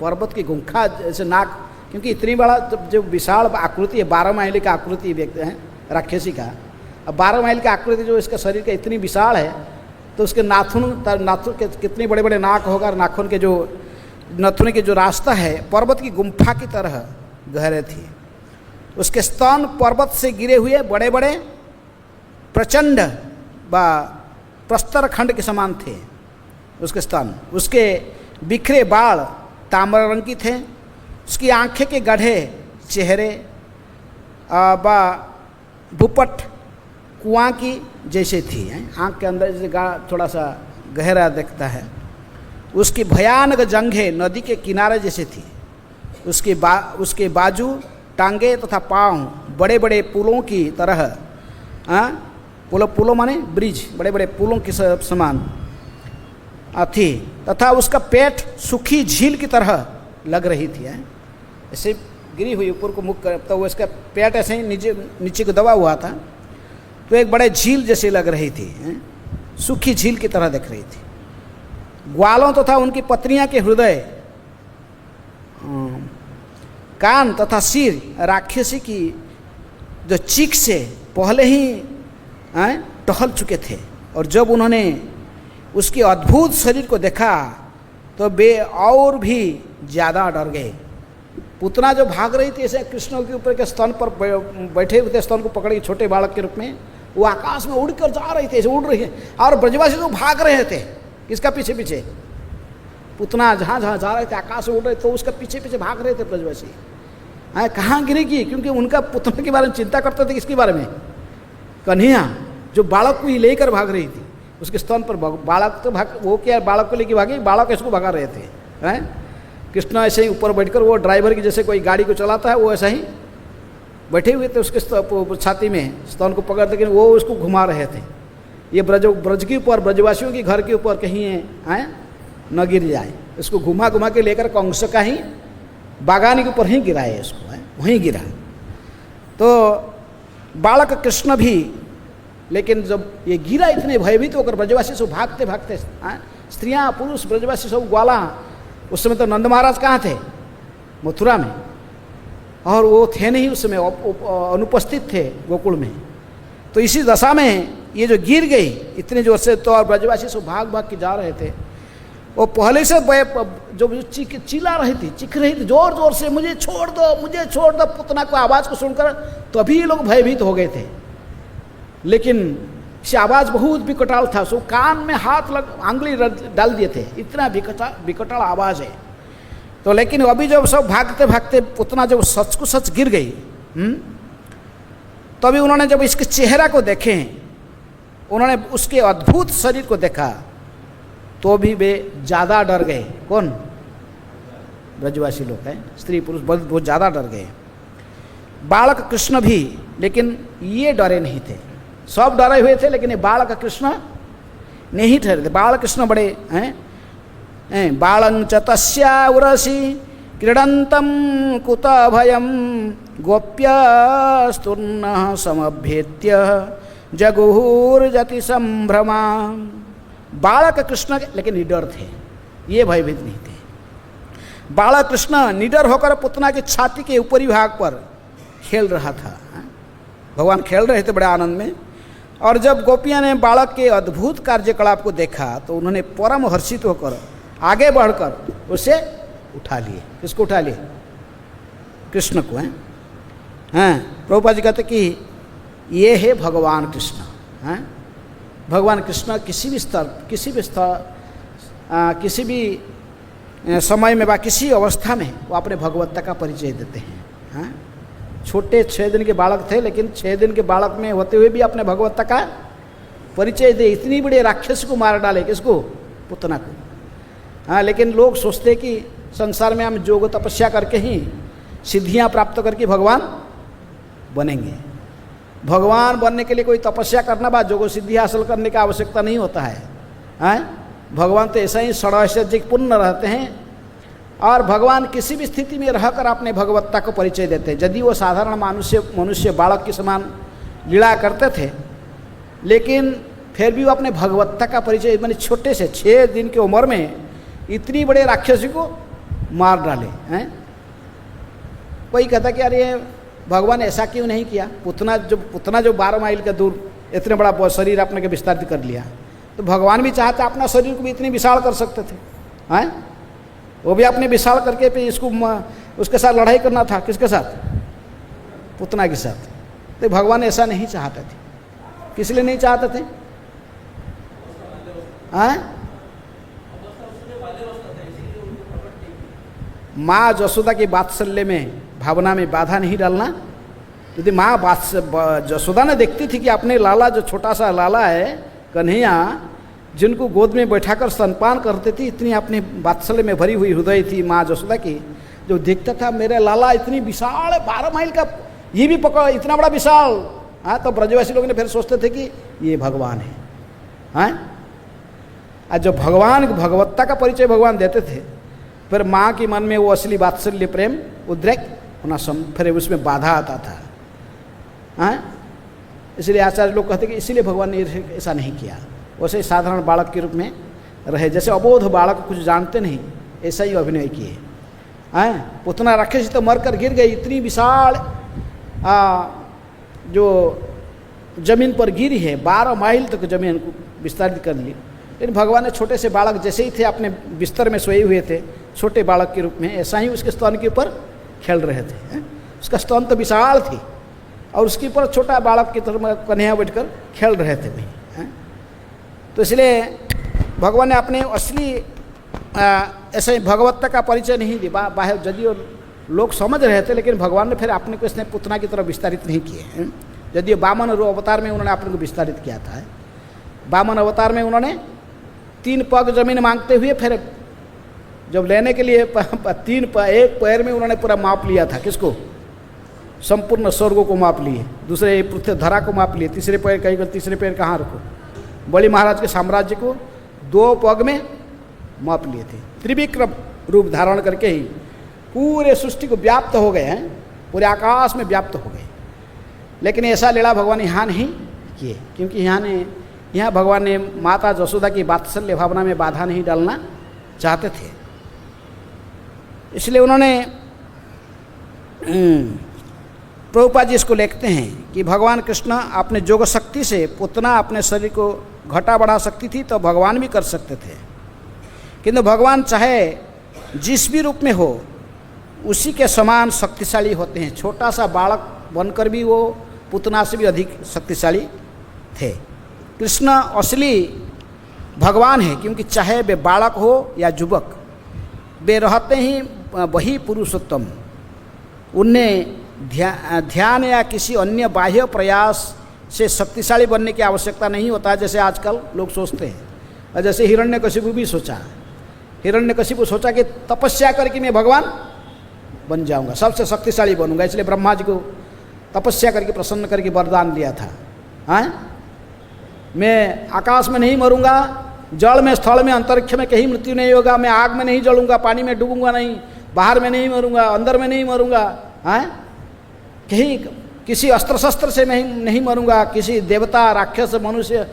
पर्वत की गुम्फा जैसे नाक, क्योंकि इतनी बड़ा जो विशाल आकृति है, 12 माइल का आकृति व्यक्त है राक्षसी का। अब 12 माइल की आकृति जो इसका शरीर का इतनी विशाल है, तो उसके नाखून के कितने बड़े बड़े नाक होगा, और नाखून के जो नथुने के जो रास्ता है पर्वत की गुम्फा की तरह गहरे थे। उसके स्तन पर्वत से गिरे हुए बड़े बड़े प्रचंड व प्रस्तर खंड के समान थे उसके स्तन। उसके बिखरे बाल ताम्र रंग की थे। उसकी आंखें के गड्ढे चेहरे व भूपट कुआं की जैसे थी, आँख के अंदर जैसे थोड़ा सा गहरा दिखता है। उसकी भयानक जंघें नदी के किनारे जैसे थी। उसके बाजू, टांगे तथा पाँव बड़े बड़े पुलों की तरह, पुलों माने ब्रिज, बड़े बड़े पुलों के समान थी, तथा उसका पेट सूखी झील की तरह लग रही थी। ऐसे गिरी हुई ऊपर को मुख कर, तो उसका पेट ऐसे ही नीचे को दबा हुआ था, तो एक बड़े झील जैसे लग रही थी, सूखी झील की तरह दिख रही थी। ग्वालों तथा उनकी पत्नियां के हृदय, कान तथा सिर राक्षसी की जो चीख से पहले ही टहल चुके थे, और जब उन्होंने उसके अद्भुत शरीर को देखा तो वे और भी ज़्यादा डर गए। पुतना जो भाग रही थी ऐसे कृष्ण के ऊपर के स्तन पर बैठे हुए थे, स्तन को पकड़े छोटे बालक के रूप में, वो आकाश में उड़कर जा रही थी, ऐसे उड़ रही है, और ब्रजवासी तो भाग रहे थे। किसका पीछे पीछे? पुतना जहाँ जहाँ जा रहे थे आकाश में उड़ रहे, तो उसका पीछे पीछे भाग रहे थे ब्रजवासी। कहाँ गिरेगी? क्योंकि उनका पुत्र के बारे में चिंता करते थे। किसके बारे में? कन्हैया, जो बालक को ही लेकर भाग रही थी, उसके स्तन पर बालक तो भाग, वो क्या बालक को लेकर भागी, बालक इसको भगा रहे थे। कृष्ण ऐसे ही ऊपर बैठकर, वो ड्राइवर की जैसे कोई गाड़ी को चलाता है वो ऐसा ही बैठे हुए थे, उसके छाती में स्तन को पकड़, लेकिन वो उसको घुमा रहे थे। ये ब्रज के ऊपर, ब्रजवासियों के घर के ऊपर कहीं न गिर जाए, इसको घुमा घुमा के लेकर कंस का ही बागान के ऊपर ही गिराए, इसको वहीं गिरा। तो बालक कृष्ण भी, लेकिन जब ये गिरा इतने भयभीत होकर, ब्रजवासी सब भागते भागते, स्त्रियां पुरुष ब्रजवासी सब ग्वाला, उस समय तो नंद महाराज कहाँ थे? मथुरा में, और वो थे नहीं उस समय, अनुपस्थित थे गोकुल में। तो इसी दशा में ये जो गिर गई इतने जोर से, तो और ब्रजवासी सब भाग भाग के जा रहे थे। वो पहले से जो चिल्ला रही थी, चीख रही थी जोर जोर से, मुझे छोड़ दो, मुझे छोड़ दो। पुतना को आवाज़ को सुनकर तभी ये लोग भयभीत हो गए थे, लेकिन इस आवाज़ बहुत विकटाल था, सो कान में हाथ आंगली डाल दिए थे, इतना विकटाल आवाज़ है। तो लेकिन अभी जब सब भागते भागते पुतना जब सच को सच गिर गई, तभी उन्होंने जब इसके चेहरा को देखे, उन्होंने उसके अद्भुत शरीर को देखा, तो भी वे ज़्यादा डर गए। कौन? ब्रजवासी लोग हैं, स्त्री पुरुष बहुत ज़्यादा डर गए। बालक कृष्ण भी, लेकिन ये डरे नहीं थे। सब डरे हुए थे, लेकिन ये बालक कृष्ण नहीं ठहरे थे। बाल कृष्ण बड़े हैं। बालं च तस्या उरसी क्रीडन्तं कुत भयं गोप्यस्तुर्नः समभ्येत्य जगुहुर्जति संभ्रमा। बालक कृष्ण लेकिन निडर थे, ये भयभीत नहीं थे। बालक कृष्ण निडर होकर पुतना की छाती के ऊपरी भाग पर खेल रहा था। भगवान खेल रहे थे बड़े आनंद में। और जब गोपियां ने बालक के अद्भुत कार्यकलाप को देखा तो उन्होंने परम हर्षित होकर आगे बढ़कर उसे उठा लिए। किसको उठा लिए? कृष्ण को। हैं प्रभुपाद जी कहते कि ये है भगवान कृष्ण। हैं भगवान कृष्ण किसी भी स्तर किसी भी समय में व किसी अवस्था में वो अपने भगवत्ता का परिचय देते हैं। छोटे 6 दिन के बालक थे, लेकिन 6 दिन के बालक में होते हुए भी अपने भगवत्ता का परिचय दे। इतनी बड़े राक्षस को मार डाले, किसको? पुतना को। लेकिन लोग सोचते कि संसार में हम योग तपस्या करके ही सिद्धियां प्राप्त करके भगवान बनेंगे। भगवान बनने के लिए कोई तपस्या करना बा योग सिद्धि हासिल करने की आवश्यकता नहीं होता है। भगवान तो ऐसा ही षडैश्वर्यपूर्ण रहते हैं और भगवान किसी भी स्थिति में रहकर अपने भगवत्ता को परिचय देते हैं। यदि वो साधारण मनुष्य बालक के समान लीला करते थे, लेकिन फिर भी वो अपने भगवत्ता का परिचय मैंने छोटे से 6 दिन की उम्र में इतनी बड़े राक्षसी को मार डाले हैं। कोई कहता कि अरे भगवान ऐसा क्यों नहीं किया? पुतना जो 12 माइल का दूर इतने बड़ा शरीर अपने के विस्तारित कर लिया, तो भगवान भी चाहते अपना शरीर को भी इतनी विशाल कर सकते थे। हैं वो भी अपने विशाल करके फिर इसको उसके साथ लड़ाई करना था। किसके साथ? पुतना के साथ। तो भगवान ऐसा नहीं चाहते थे। किस लिए नहीं चाहते थे? माँ जसोदा की वात्सल्य में भावना में बाधा नहीं डालना। यदि माँ जसोदा ने देखती थी कि अपने लाला जो छोटा सा लाला है कन्हैया, जिनको गोद में बैठाकर स्तनपान करते थी, इतनी अपने वात्सल्य में भरी हुई हृदय थी माँ जसोदा की, जो देखता था मेरा लाला इतनी विशाल 12 माइल का, ये भी पकड़ इतना बड़ा विशाल। तो ब्रजवासी लोग ने फिर सोचते थे कि ये भगवान है। और जब भगवान भगवत्ता का परिचय भगवान देते थे, फिर माँ के मन में वो असली वात्सल्य प्रेम उद्रेक होना फिर उसमें बाधा आता था। इसलिए आचार्य लोग कहते कि इसीलिए भगवान ने ऐसा नहीं किया। वैसे साधारण बालक के रूप में रहे, जैसे अबोध बालक कुछ जानते नहीं, ऐसा ही अभिनय किए। पुतना राक्षसी तो मरकर गिर गई, इतनी विशाल जो जमीन पर गिरी है, 12 माइल तक जमीन को विस्तारित कर ली। लेकिन भगवान ने छोटे से बालक जैसे ही थे अपने बिस्तर में सोए हुए थे, छोटे बालक के रूप में, ऐसा ही उसके स्तन के ऊपर खेल रहे थे। उसका स्तन तो विशाल थी और उसके ऊपर छोटा बालक की तरह कन्हैया बैठकर खेल रहे थे वहीं। तो इसलिए भगवान ने अपने असली ऐसे भगवत्ता का परिचय नहीं दी। बाहर यदि लोग समझ रहे थे, लेकिन भगवान ने फिर अपने को इसने पुतना की तरफ विस्तारित नहीं किए। यदि वामन अवतार में उन्होंने अपने को विस्तारित किया था। वामन अवतार में उन्होंने 3 पग जमीन मांगते हुए फिर जब लेने के लिए एक पैर में उन्होंने पूरा माप लिया था। किसको? संपूर्ण स्वर्गों को माप लिए, दूसरे पृथ्वी धरा को माप लिए, तीसरे पैर कहाँ रखो? बलि महाराज के साम्राज्य को 2 पग में माप लिए थे। त्रिविक्रम रूप धारण करके ही पूरे सृष्टि को व्याप्त हो गए हैं, पूरे आकाश में व्याप्त हो गए। लेकिन ऐसा लीला भगवान यहाँ नहीं किए, क्योंकि यहाँ भगवान ने माता जसोदा की वात्सल्य भावना में बाधा नहीं डालना चाहते थे। इसलिए उन्होंने प्रभुपाद जी इसको लिखते हैं कि भगवान कृष्ण अपने योग शक्ति से पुतना अपने शरीर को घटा बढ़ा सकती थी, तो भगवान भी कर सकते थे। किंतु भगवान चाहे जिस भी रूप में हो उसी के समान शक्तिशाली होते हैं। छोटा सा बालक बनकर भी वो पुतना से भी अधिक शक्तिशाली थे। कृष्ण असली भगवान है, क्योंकि चाहे वे बालक हो या युवक, वे रहते ही वही पुरुषोत्तम। उनने ध्यान या किसी अन्य बाह्य प्रयास से शक्तिशाली बनने की आवश्यकता नहीं होता, जैसे आजकल लोग सोचते हैं। और जैसे हिरण्यकशिपु भी सोचा, हिरण्यकशिपु सोचा कि तपस्या करके मैं भगवान बन जाऊंगा, सबसे शक्तिशाली बनूंगा। इसलिए ब्रह्मा जी को तपस्या करके प्रसन्न करके वरदान दिया था। मैं आकाश में नहीं मरूंगा, जल में, स्थल में, अंतरिक्ष में कहीं मृत्यु नहीं होगा, मैं आग में नहीं जलूंगा, पानी में डूबूंगा नहीं, बाहर में नहीं मरूंगा, अंदर में नहीं मरूंगा, हैं, कहीं किसी अस्त्र शस्त्र से मैं नहीं मरूंगा, किसी देवता, राक्षस, मनुष्य,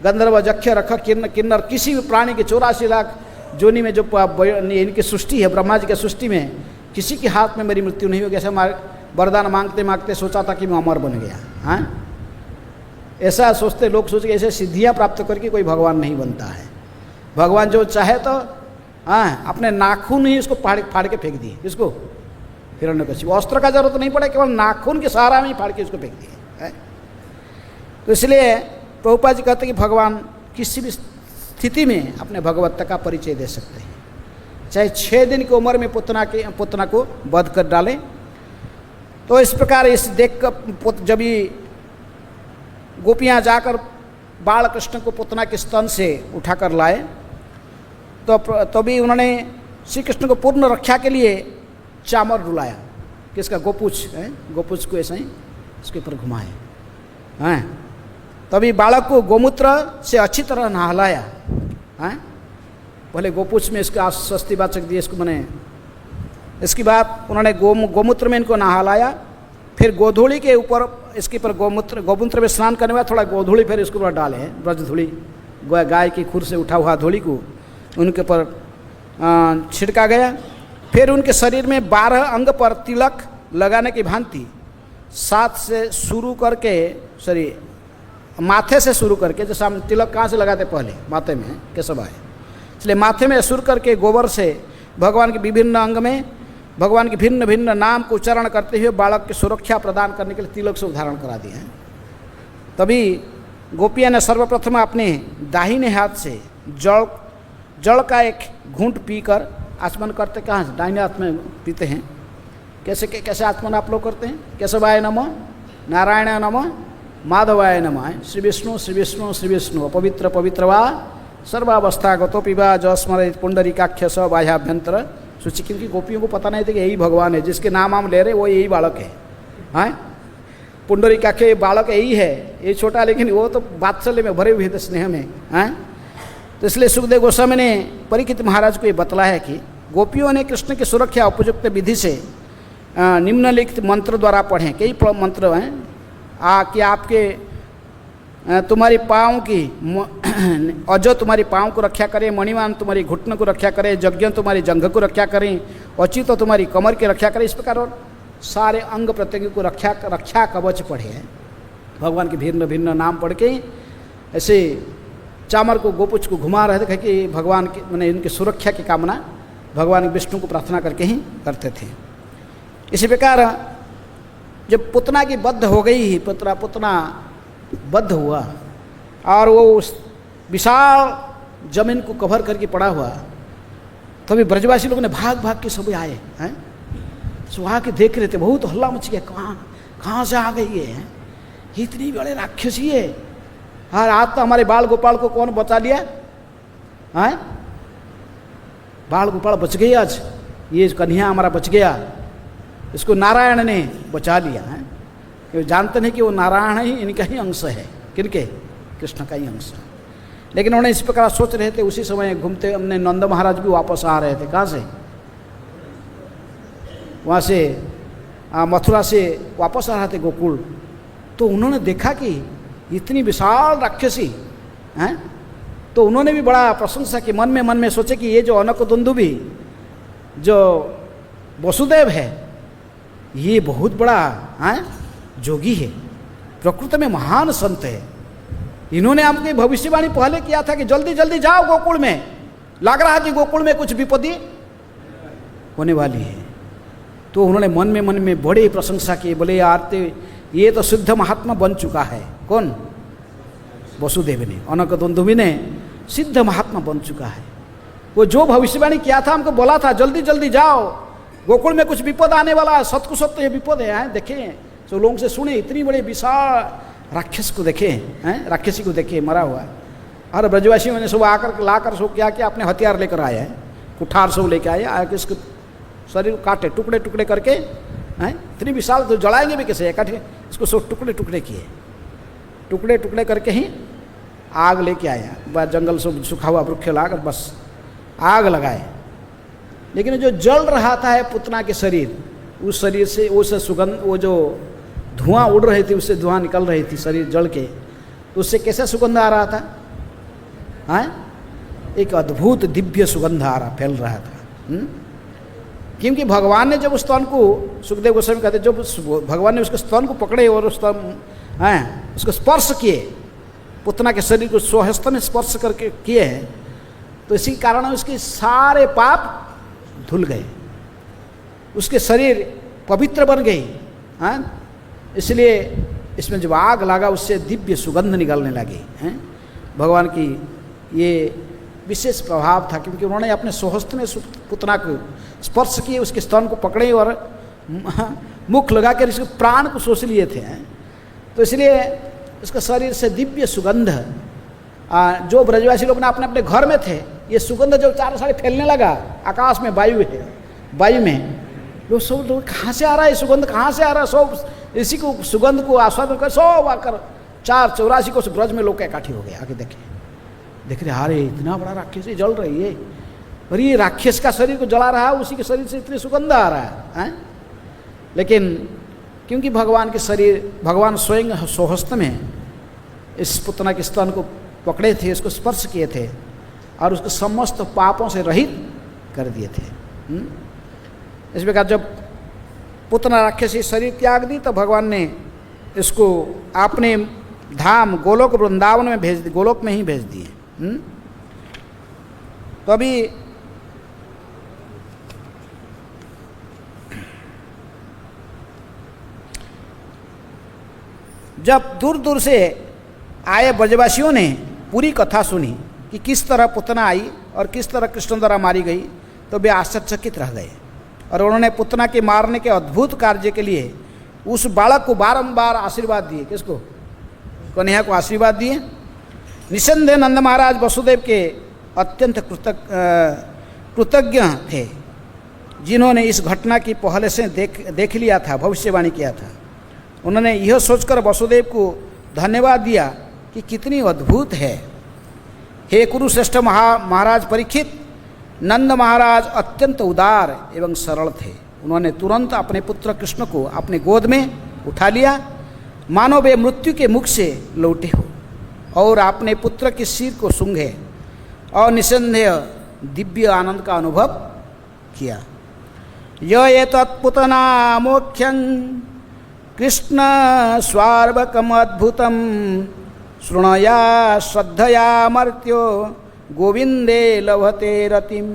गंधर्व, जक्ष, रख, किन्नर, किसी भी प्राणी के 84 लाख जोनी में जो इनकी सृष्टि है, ब्रह्मा जी की सृष्टि में, किसी के हाथ में मेरी मृत्यु नहीं होगी। ऐसा वरदान मांगते मांगते सोचा था कि मैं अमर बन गया। हाँ, ऐसा सोचते लोग, सोच के ऐसे सिद्धियाँ प्राप्त करके कोई भगवान नहीं बनता है। भगवान जो चाहे तो हाँ अपने नाखून ही उसको फाड़ के फेंक दिए। इसको हिरण्यकशिपु, अस्त्र का जरूरत नहीं पड़ा, केवल नाखून के सहारा में ही फाड़ के उसको फेंक दिए। तो इसलिए प्रभुपाद जी कहते कि भगवान किसी भी स्थिति में अपने भगवत्ता का परिचय दे सकते हैं, चाहे 6 दिन की उम्र में पुतना को वध कर डालें। तो इस प्रकार इस देख कर जब ये गोपियाँ जाकर बाल कृष्ण को पुतना के स्तन से उठाकर लाए, तो भी उन्होंने श्री कृष्ण को पूर्ण रक्षा के लिए चामर डुलाया, किसका, गोपूछ है, गोपूछ को ऐसा ही उसके ऊपर घुमाए हैं। तभी बालक को गोमूत्र से अच्छी तरह नहलाया हैं। पहले गोपूछ में इसका स्वस्तिवाचक दिए इसको, मैंने इसके बाद उन्होंने गोमूत्र में इनको नहलाया, फिर गोधूली के ऊपर इसके ऊपर गोमूत्र में स्नान करने बाद थोड़ा गोधूली फिर इसके ऊपर डाले हैं, ब्रज धूली, गाय की खुर से उठा हुआ धूली को उनके ऊपर छिड़का गया। फिर उनके शरीर में 12 अंग पर तिलक लगाने की भांति 7 से शुरू करके, सॉरी माथे से शुरू करके, जैसे हम तिलक कहाँ से लगाते, पहले माथे में केशव आए, इसलिए माथे में शुरू करके गोबर से भगवान के विभिन्न अंग में भगवान के भिन्न भिन्न नाम को उच्चारण करते हुए बालक की सुरक्षा प्रदान करने के लिए तिलक से उदाहरण करा दिए हैं। तभी गोपिया ने सर्वप्रथम अपने दाहिने हाथ से जल का एक घूंट पीकर आचमन करते, कहाँ से, दाहिने हाथ में पीते हैं। कैसे आचमन आप लोग करते हैं? केशवाय नमः, नारायणाय नमः, माधवाय नमः, श्री विष्णु श्री विष्णु श्री विष्णु, अपवित्र पवित्र वा सर्वावस्था गतो पिबा जस्मरित पुंडरीकाक्ष स बाह्याभ्यंतर सूचि। क्योंकि गोपियों को पता नहीं था कि यही भगवान है जिसके नाम हम ले रहे, वो यही बालक है। हाँ, पुंडरीकाक्ष ये बालक यही है, ये छोटा, लेकिन वो तो वात्सल्य में भरे हुए थे, स्नेह में। हाँ, तो इसलिए सुखदेव गोस्वामी ने परीक्षित महाराज को ये बतलाया है कि गोपियों ने कृष्ण की सुरक्षा उपयुक्त विधि से निम्नलिखित मंत्र द्वारा पढ़ें। कई मंत्र हैं कि आपके तुम्हारी पाँव की अजो तुम्हारी पाँव को रक्षा करें, मणिमान तुम्हारी घुटनों को रक्षा करें, यज्ञ तुम्हारी जंघ को रक्षा करें, अच्युत तो तुम्हारी कमर की रक्षा करें। इस प्रकार और सारे अंग प्रत्यंग को रक्षा कवच पढ़े हैं। भगवान के भिन्न भिन्न नाम पढ़ के ऐसे चामर को, गोपुच को घुमा रहे थे कि भगवान के मैंने इनकी सुरक्षा की कामना भगवान विष्णु को प्रार्थना करके ही करते थे। इसी प्रकार जब पुतना की बद्ध हो गई, पुतना बद्ध हुआ और वो उस विशाल जमीन को कवर करके पड़ा हुआ, तभी ब्रजवासी लोगों ने भाग भाग के सब आए हैं, सो आके देख रहे थे। बहुत हल्ला मच गया, कहाँ से आ गई है, इतनी बड़े राक्षसी है। और आज तो हमारे बाल गोपाल को कौन बचा लिया है? बाल गोपाल बच गए, आज ये कन्हैया हमारा बच गया, इसको नारायण ने बचा लिया है। ये जानते नहीं कि वो नारायण ही इनका ही अंश है, किनके? कृष्ण का ही अंश है। लेकिन उन्होंने इस प्रकार सोच रहे थे, उसी समय घूमते हमने नंद महाराज भी वापस आ रहे थे। कहाँ से? वहाँ से मथुरा से वापस आ रहे थे गोकुल। तो उन्होंने देखा कि इतनी विशाल राक्षसी हैं, तो उन्होंने भी बड़ा प्रशंसा की, मन में सोचे कि ये जो अनकदुंदुभी जो वसुदेव है, ये बहुत बड़ा जोगी है, प्रकृति में महान संत है। इन्होंने हमको भविष्यवाणी पहले किया था कि जल्दी जल्दी जाओ गोकुल में, लग रहा है कि गोकुल में कुछ विपत्ति होने वाली है। तो उन्होंने मन में बड़ी प्रशंसा की, बोले यार ये तो सिद्ध महात्मा बन चुका है। कौन? वसुदेव ने, अनकदुंदुभी ने सिद्ध महात्मा बन चुका है। वो जो भविष्यवाणी किया था, हमको बोला था जल्दी जल्दी जाओ, गोकुल में कुछ विपद आने वाला है, सत को सत्य ये विपद है। देखें तो लोगों से सुने, इतनी बड़ी विशाल राक्षस को देखे हैं, राक्षसी को देखे मरा हुआ है। और ब्रजवासियों ने सब आकर लाकर सो क्या किया, अपने हथियार लेकर आए हैं, कुठार सब लेके आए, आके इसके शरीर को काटे, टुकड़े टुकड़े करके हैं। इतनी विशाल तो जलाएंगे भी कैसे, इकट्ठे इसको सब टुकड़े टुकड़े किए, टुकड़े टुकड़े करके ही आग लेके आया, बस जंगल से सूखा हुआ वृक्ष लाकर बस आग लगाए, लेकिन जो जल रहा था है पुतना के शरीर, उस शरीर से उस सुगंध, वो जो धुआं उड़ रही थी, उससे धुआं निकल रही थी शरीर जल के, तो उससे कैसा सुगंध आ रहा था? हाँ, एक अद्भुत दिव्य सुगंध आ रहा, फैल रहा था। क्योंकि भगवान ने जब उस स्तन को, सुखदेव गोस्वामी कहते, जब भगवान ने उसके स्तन को पकड़े और उस उसको स्पर्श किए, पुतना के शरीर को स्वहस्त में स्पर्श करके किए हैं, तो इसी कारण उसके सारे पाप धुल गए, उसके शरीर पवित्र बन गई। हाँ, इसलिए इसमें जब आग लगा उससे दिव्य सुगंध निकलने लगी। हैं, भगवान की ये विशेष प्रभाव था, क्योंकि उन्होंने अपने स्वहस्त में पुतना को स्पर्श किए, उसके स्तन को पकड़े और मुख लगाकर इसके प्राण को सोच लिए थे। तो इसलिए उसका शरीर से दिव्य सुगंध, जो ब्रजवासी लोग ना अपने अपने घर में थे, ये सुगंध जो चारों साइड फैलने लगा, आकाश में वायु है, वायु में लोग सब लोग कहाँ से आ रहा है सुगंध, कहाँ से आ रहा है, सब इसी को सुगंध को आस्वादन कर सब आकर 484 को ब्रज में लोग इकट्ठे हो गए। आगे देख रहे, अरे इतना बड़ा राक्षस जल रही है, और ये राक्षस का शरीर को जला रहा है, उसी के शरीर से इतनी सुगंध आ रहा है। लेकिन क्योंकि भगवान के शरीर, भगवान स्वयं स्वहस्त में इस पुतना के स्तन को पकड़े थे, उसको स्पर्श किए थे और उसको समस्त पापों से रहित कर दिए थे। इस प्रकार जब पुतना राक्षसी शरीर त्याग दी, तो भगवान ने इसको अपने धाम गोलोक वृंदावन में भेज दी, गोलोक में ही भेज दिए। तो अभी जब दूर दूर से आए ब्रजवासियों ने पूरी कथा सुनी कि किस तरह पुतना आई और किस तरह कृष्ण द्वारा मारी गई, तो वे आश्चर्यचकित रह गए और उन्होंने पुतना के मारने के अद्भुत कार्य के लिए उस बालक को बारंबार आशीर्वाद दिए। किसको? कन्हैया को आशीर्वाद दिए। निसंदेह नंद महाराज वसुदेव के अत्यंत कृतज्ञ थे, जिन्होंने इस घटना की पहले से देख लिया था, भविष्यवाणी किया था। उन्होंने यह सोचकर वसुदेव को धन्यवाद दिया कि कितनी अद्भुत है। हे कुरुश्रेष्ठ महाराज परीक्षित, नंद महाराज अत्यंत उदार एवं सरल थे। उन्होंने तुरंत अपने पुत्र कृष्ण को अपने गोद में उठा लिया, मानो वे मृत्यु के मुख से लौटे हो, और अपने पुत्र के सिर को सूंघे और निसंदेह दिव्य आनंद का अनुभव किया। ये तत्पुतना मोक्षं कृष्ण स्वार्वकम अद्भुतम शृणया श्रद्धया मर्त्यो गोविंदे लभते रतिम।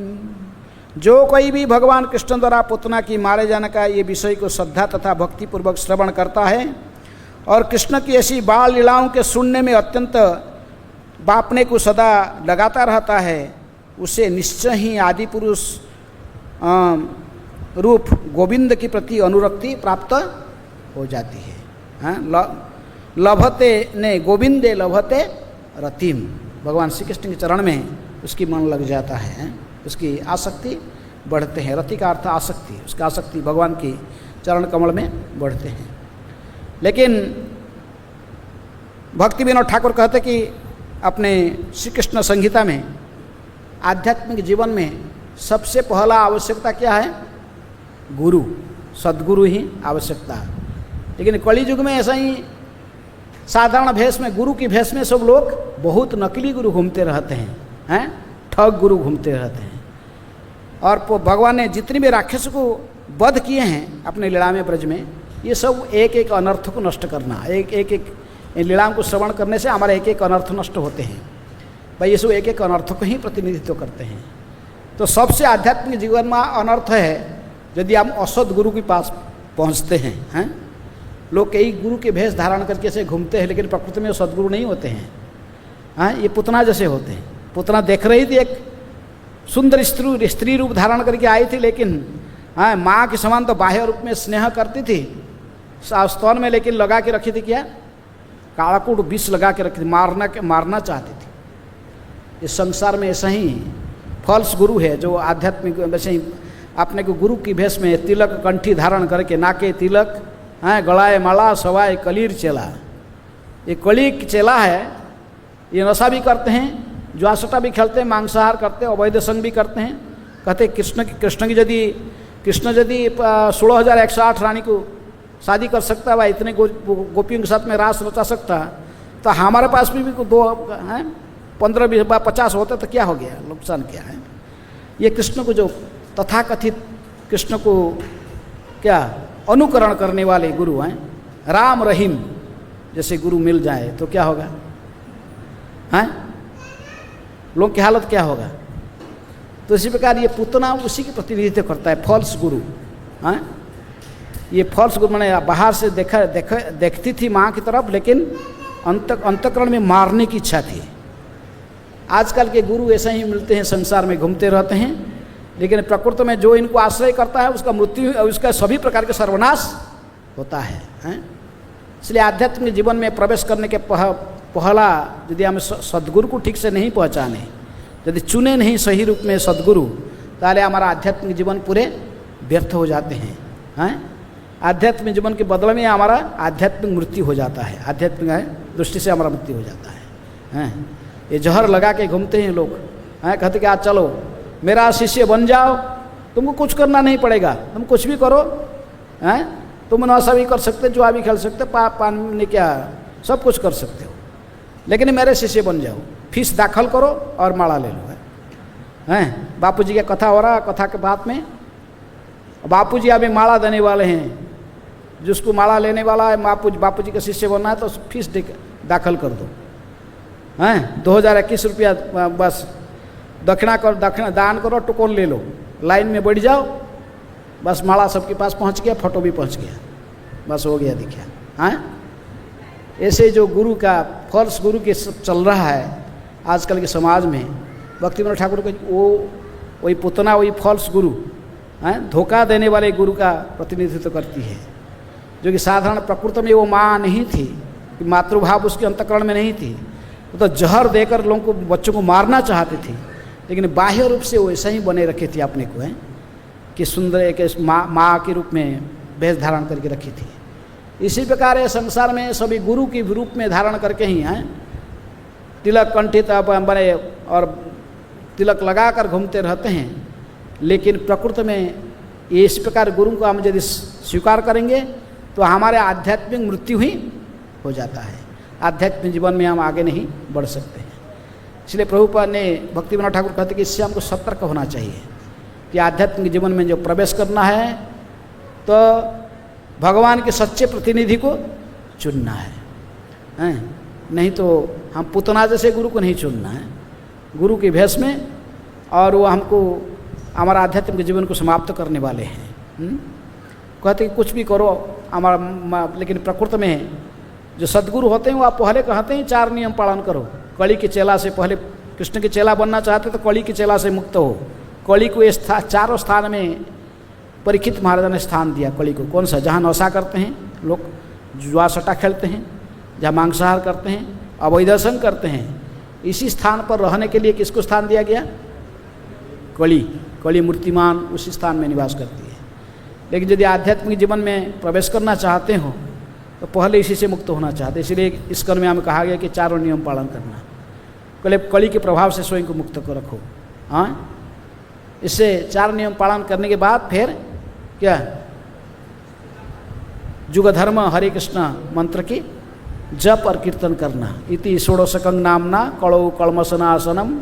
जो कोई भी भगवान कृष्ण द्वारा पुतना की मारे जाने का ये विषय को श्रद्धा तथा भक्तिपूर्वक श्रवण करता है और कृष्ण की ऐसी बाल लीलाओं के सुनने में अत्यंत बापने को सदा लगाता रहता है, उसे निश्चय ही आदि पुरुष रूप गोविंद के प्रति अनुरक्ति प्राप्त हो जाती है। लभते ने गोविंदे लभते रतिम, भगवान श्री कृष्ण के चरण में उसकी मन लग जाता है, उसकी आसक्ति बढ़ते हैं। रति का अर्थ आसक्ति, उसका आसक्ति भगवान की चरण कमल में बढ़ते हैं। लेकिन भक्ति विनोद ठाकुर कहते कि अपने श्री कृष्ण संहिता में आध्यात्मिक जीवन में सबसे पहला आवश्यकता क्या है? गुरु, सद्गुरु ही आवश्यकता है। लेकिन कलि युग में ऐसा ही साधारण भेष में, गुरु की भेष में सब लोग बहुत नकली गुरु घूमते रहते हैं, ठग गुरु घूमते रहते हैं। और भगवान ने जितने भी राक्षस को वध किए हैं अपने लीला में ब्रज में, ये सब एक एक अनर्थ को नष्ट करना, एक लीलाओं को श्रवण करने से हमारे एक एक अनर्थ नष्ट होते हैं भाई। ये सब एक एक अनर्थ को ही प्रतिनिधित्व करते हैं। तो सबसे आध्यात्मिक जीवन में अनर्थ है यदि हम असद गुरु के पास पहुंचते हैं। लोग कई गुरु के भेष धारण करके से घूमते हैं, लेकिन प्रकृति में सदगुरु नहीं होते हैं। ये पुतना जैसे होते हैं। पुतना देख रही थी, एक सुंदर स्त्री रूप धारण करके आई थी, लेकिन माँ के समान तो बाह्य रूप में स्नेह करती थी स्तन में, लेकिन लगा के रखी थी क्या? कालाकूट विष लगा के रखी थी, मारना चाहती थी। इस संसार में ऐसा ही फॉल्स गुरु है जो आध्यात्मिक वैसे ही अपने को गुरु की भेष में तिलक कंठी धारण करके, नाके तिलक, गलाए माला, सवाए कलीर चेला। ये कली चेला है, ये नशा भी करते हैं, जुआसटा भी खेलते हैं, मांसाहार करते हैं, अवैध संग भी करते हैं। कहते कृष्ण यदि 16,108 रानी को शादी कर सकता है, वह इतने गोपियों के साथ में रास रचा सकता है, तो हमारे पास भी दो हैं 15, 20, 50 होते तो क्या हो गया, नुकसान क्या है। ये कृष्ण को जो तथाकथित कृष्ण को क्या अनुकरण करने वाले गुरु हैं, राम रहीम जैसे गुरु मिल जाए तो क्या होगा, हैं लोग की हालत क्या होगा। तो इसी प्रकार ये पूतना उसी की प्रतिनिधित्व करता है, फॉल्स गुरु। हैं ये फॉल्स गुरु मैंने बाहर से देखती थी माँ की तरफ, लेकिन अंतकरण में मारने की इच्छा थी। आजकल के गुरु ऐसे ही मिलते हैं, संसार में घूमते रहते हैं, लेकिन प्रकृति में जो इनको आश्रय करता है उसका मृत्यु, उसका सभी प्रकार के सर्वनाश होता है। इसलिए आध्यात्मिक जीवन में प्रवेश करने के पहला यदि हम सद्गुरु को ठीक से नहीं पहचाने, यदि चुने नहीं सही रूप में सद्गुरु, ताले हमारा आध्यात्मिक जीवन पूरे व्यर्थ हो जाते हैं। आध्यात्मिक जीवन के बदले में हमारा आध्यात्मिक मृत्यु हो जाता है, आध्यात्मिक दृष्टि से हमारा मृत्यु हो जाता है। ये जहर लगा के घूमते हैं लोग, कहते कि आज चलो मेरा शिष्य बन जाओ, तुमको कुछ करना नहीं पड़ेगा, तुम कुछ भी करो, तुम नशा भी कर सकते, जुआ भी खेल सकते, पान ने क्या सब कुछ कर सकते हो, लेकिन मेरे शिष्य बन जाओ, फीस दाखल करो और माला ले लो। बापू जी का कथा हो रहा, कथा के बाद में बापू जी अभी माला देने वाले हैं, जिसको माला लेने वाला है बापू जी का शिष्य बनना है तो फीस दाखल कर दो। 2021 रुपया बस दक्षिणा दान करो, टोकन ले लो, लाइन में बैठ जाओ, बस माला सबके पास पहुंच गया, फोटो भी पहुंच गया, बस हो गया दिखा। ऐसे जो गुरु का फॉल्स गुरु के सब चल रहा है आजकल के समाज में। भक्तिविनोद ठाकुर को वही पुतना, वही फॉल्स गुरु, धोखा देने वाले गुरु का प्रतिनिधित्व करती है, जो कि साधारण प्रकृति में वो माँ नहीं थी, मातृभाव उसके अंतःकरण में नहीं थी, वो तो जहर देकर लोगों को, बच्चों को मारना चाहते थे, लेकिन बाह्य रूप से वो ऐसा ही बने रखे थे अपने को, कि सुंदर एक माँ के रूप में वेश धारण करके रखी थी। इसी प्रकार संसार में सभी गुरु के रूप में धारण करके ही हैं, तिलक कंठित बने और तिलक लगाकर घूमते रहते हैं, लेकिन प्रकृति में इस प्रकार गुरु को हम यदि स्वीकार करेंगे तो हमारे आध्यात्मिक मृत्यु ही हो जाता है, आध्यात्मिक जीवन में हम आगे नहीं बढ़ सकते हैं। इसलिए प्रभुपाद ने भक्तिविनोद ठाकुर कहते कि इससे हमको सतर्क होना चाहिए कि आध्यात्मिक जीवन में जो प्रवेश करना है तो भगवान के सच्चे प्रतिनिधि को चुनना है, नहीं तो हम पुतना जैसे गुरु को नहीं चुनना है, गुरु के भेष में, और वो हमको हमारा आध्यात्मिक जीवन को समाप्त करने वाले हैं। कहते कि कुछ भी करो हमारा, लेकिन प्रकृति में जो सद्गुरु होते हैं वो आप पहले कहते हैं 4 नियम पालन करो। कली के चेला से पहले, कृष्ण के चेला बनना चाहते तो कली के चेला से मुक्त हो। कली को 4 स्थान में परीक्षित महाराज ने स्थान दिया कली को। कौन सा? जहाँ नशा करते हैं लोग, जुआ सट्टा खेलते हैं, जहाँ मांसाहार करते हैं, अवैध संग करते हैं, इसी स्थान पर रहने के लिए किसको स्थान दिया गया? कली मूर्तिमान उसी स्थान में निवास करती है। लेकिन यदि आध्यात्मिक जीवन में प्रवेश करना चाहते हो तो पहले इसी से मुक्त होना चाहते, इसलिए इस कर्म में हमें कहा गया कि 4 नियम पालन करना। कली के प्रभाव से स्वयं को मुक्त को रखो। इससे 4 नियम पालन करने के बाद फिर क्या? जुग धर्म हरे कृष्ण मंत्र की जप और कीर्तन करना। इति षोडशकं नामना कलौ कलमसनासनम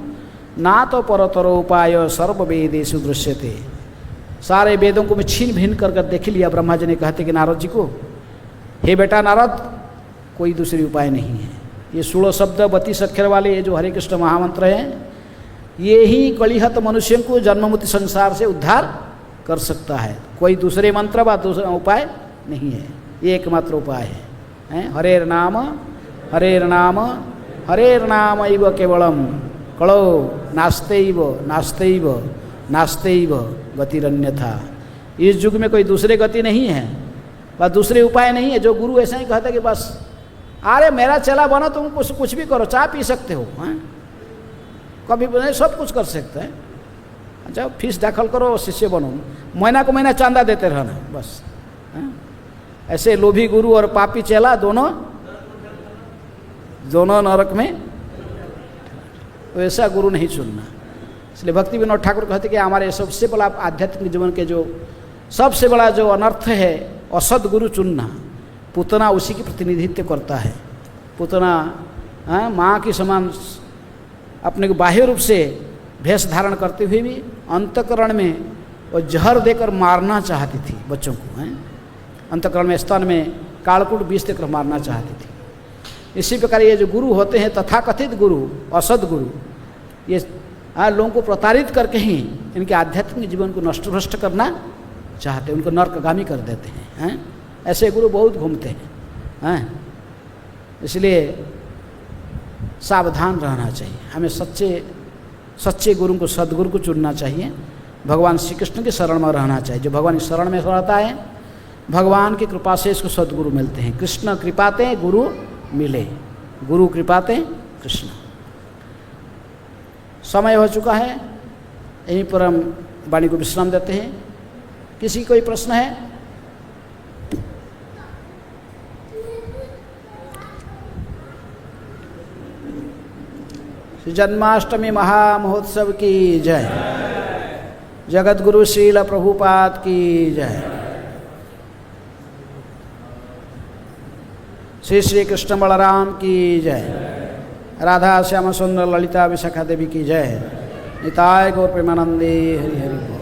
ना तो परतरो उपाय सर्व वेदेषु दृश्यते। सारे वेदों को मैं छीन भिन कर देख लिया। ब्रह्मा जी ने कहते कि नारद जी को, हे बेटा नारद, कोई दूसरी उपाय नहीं है। ये 16 शब्द 32 अक्षर वाले ये जो हरे कृष्ण महामंत्र हैं, ये ही कलिहत मनुष्य को जन्ममुक्ति संसार से उद्धार कर सकता है। कोई दूसरे मंत्र व दूसरा उपाय नहीं है, ये एकमात्र उपाय है। हरेर नाम हरेर नाम इव केवलम कलो नास्तेइव नास्तेइव नास्तेइव गतिरन्यथा। इस युग में कोई दूसरे गति नहीं है, बस दूसरे उपाय नहीं है। जो गुरु ऐसा ही कहता कि बस अरे मेरा चेला बनो, तुम कुछ भी करो, चाय पी सकते हो, कभी भी सब कुछ कर सकते हैं, अच्छा फीस दाखिल करो, शिष्य बनो, महीना को महीना चांदा देते रहना बस। ऐसे लोभी गुरु और पापी चेला दोनों नरक में तो ऐसा गुरु नहीं चुनना। इसलिए भक्ति विनोद ठाकुर कहते कि हमारे सबसे बड़ा आध्यात्मिक जीवन के जो सबसे बड़ा जो अनर्थ है असद गुरु चुनना। पूतना उसी की प्रतिनिधित्व करता है। पूतना माँ के समान अपने को बाह्य रूप से भेष धारण करते हुए भी अंतकरण में वो जहर देकर मारना चाहती थी बच्चों को। अंतकरण में स्तन में कालकूट विष देकर मारना चाहती थी। इसी प्रकार ये जो गुरु होते हैं तथाकथित गुरु, असद गुरु, ये लोगों को प्रताड़ित करके ही इनके आध्यात्मिक जीवन को नष्ट भ्रष्ट करना चाहते हैं, उनको नर्कगामी कर देते हैं। ऐसे गुरु बहुत घूमते हैं। इसलिए सावधान रहना चाहिए। हमें सच्चे गुरु को, सदगुरु को चुनना चाहिए। भगवान श्री कृष्ण की शरण में रहना चाहिए। जो भगवान की शरण में रहता है भगवान की कृपा से इसको सदगुरु मिलते हैं। कृष्ण कृपाते गुरु मिले, गुरु कृपाते कृष्ण। समय हो चुका है, यहीं पर हम वाणी को विश्राम देते हैं। किसी कोई प्रश्न है? जन्माष्टमी महामहोत्सव की जय। जगत गुरु श्रील प्रभुपाद की जय। श्री श्री कृष्ण बलराम की जय। राधा श्याम सुंदर ललिता विशाखा देवी की जय। निताय गौर प्रेमानंदे हरि हरि।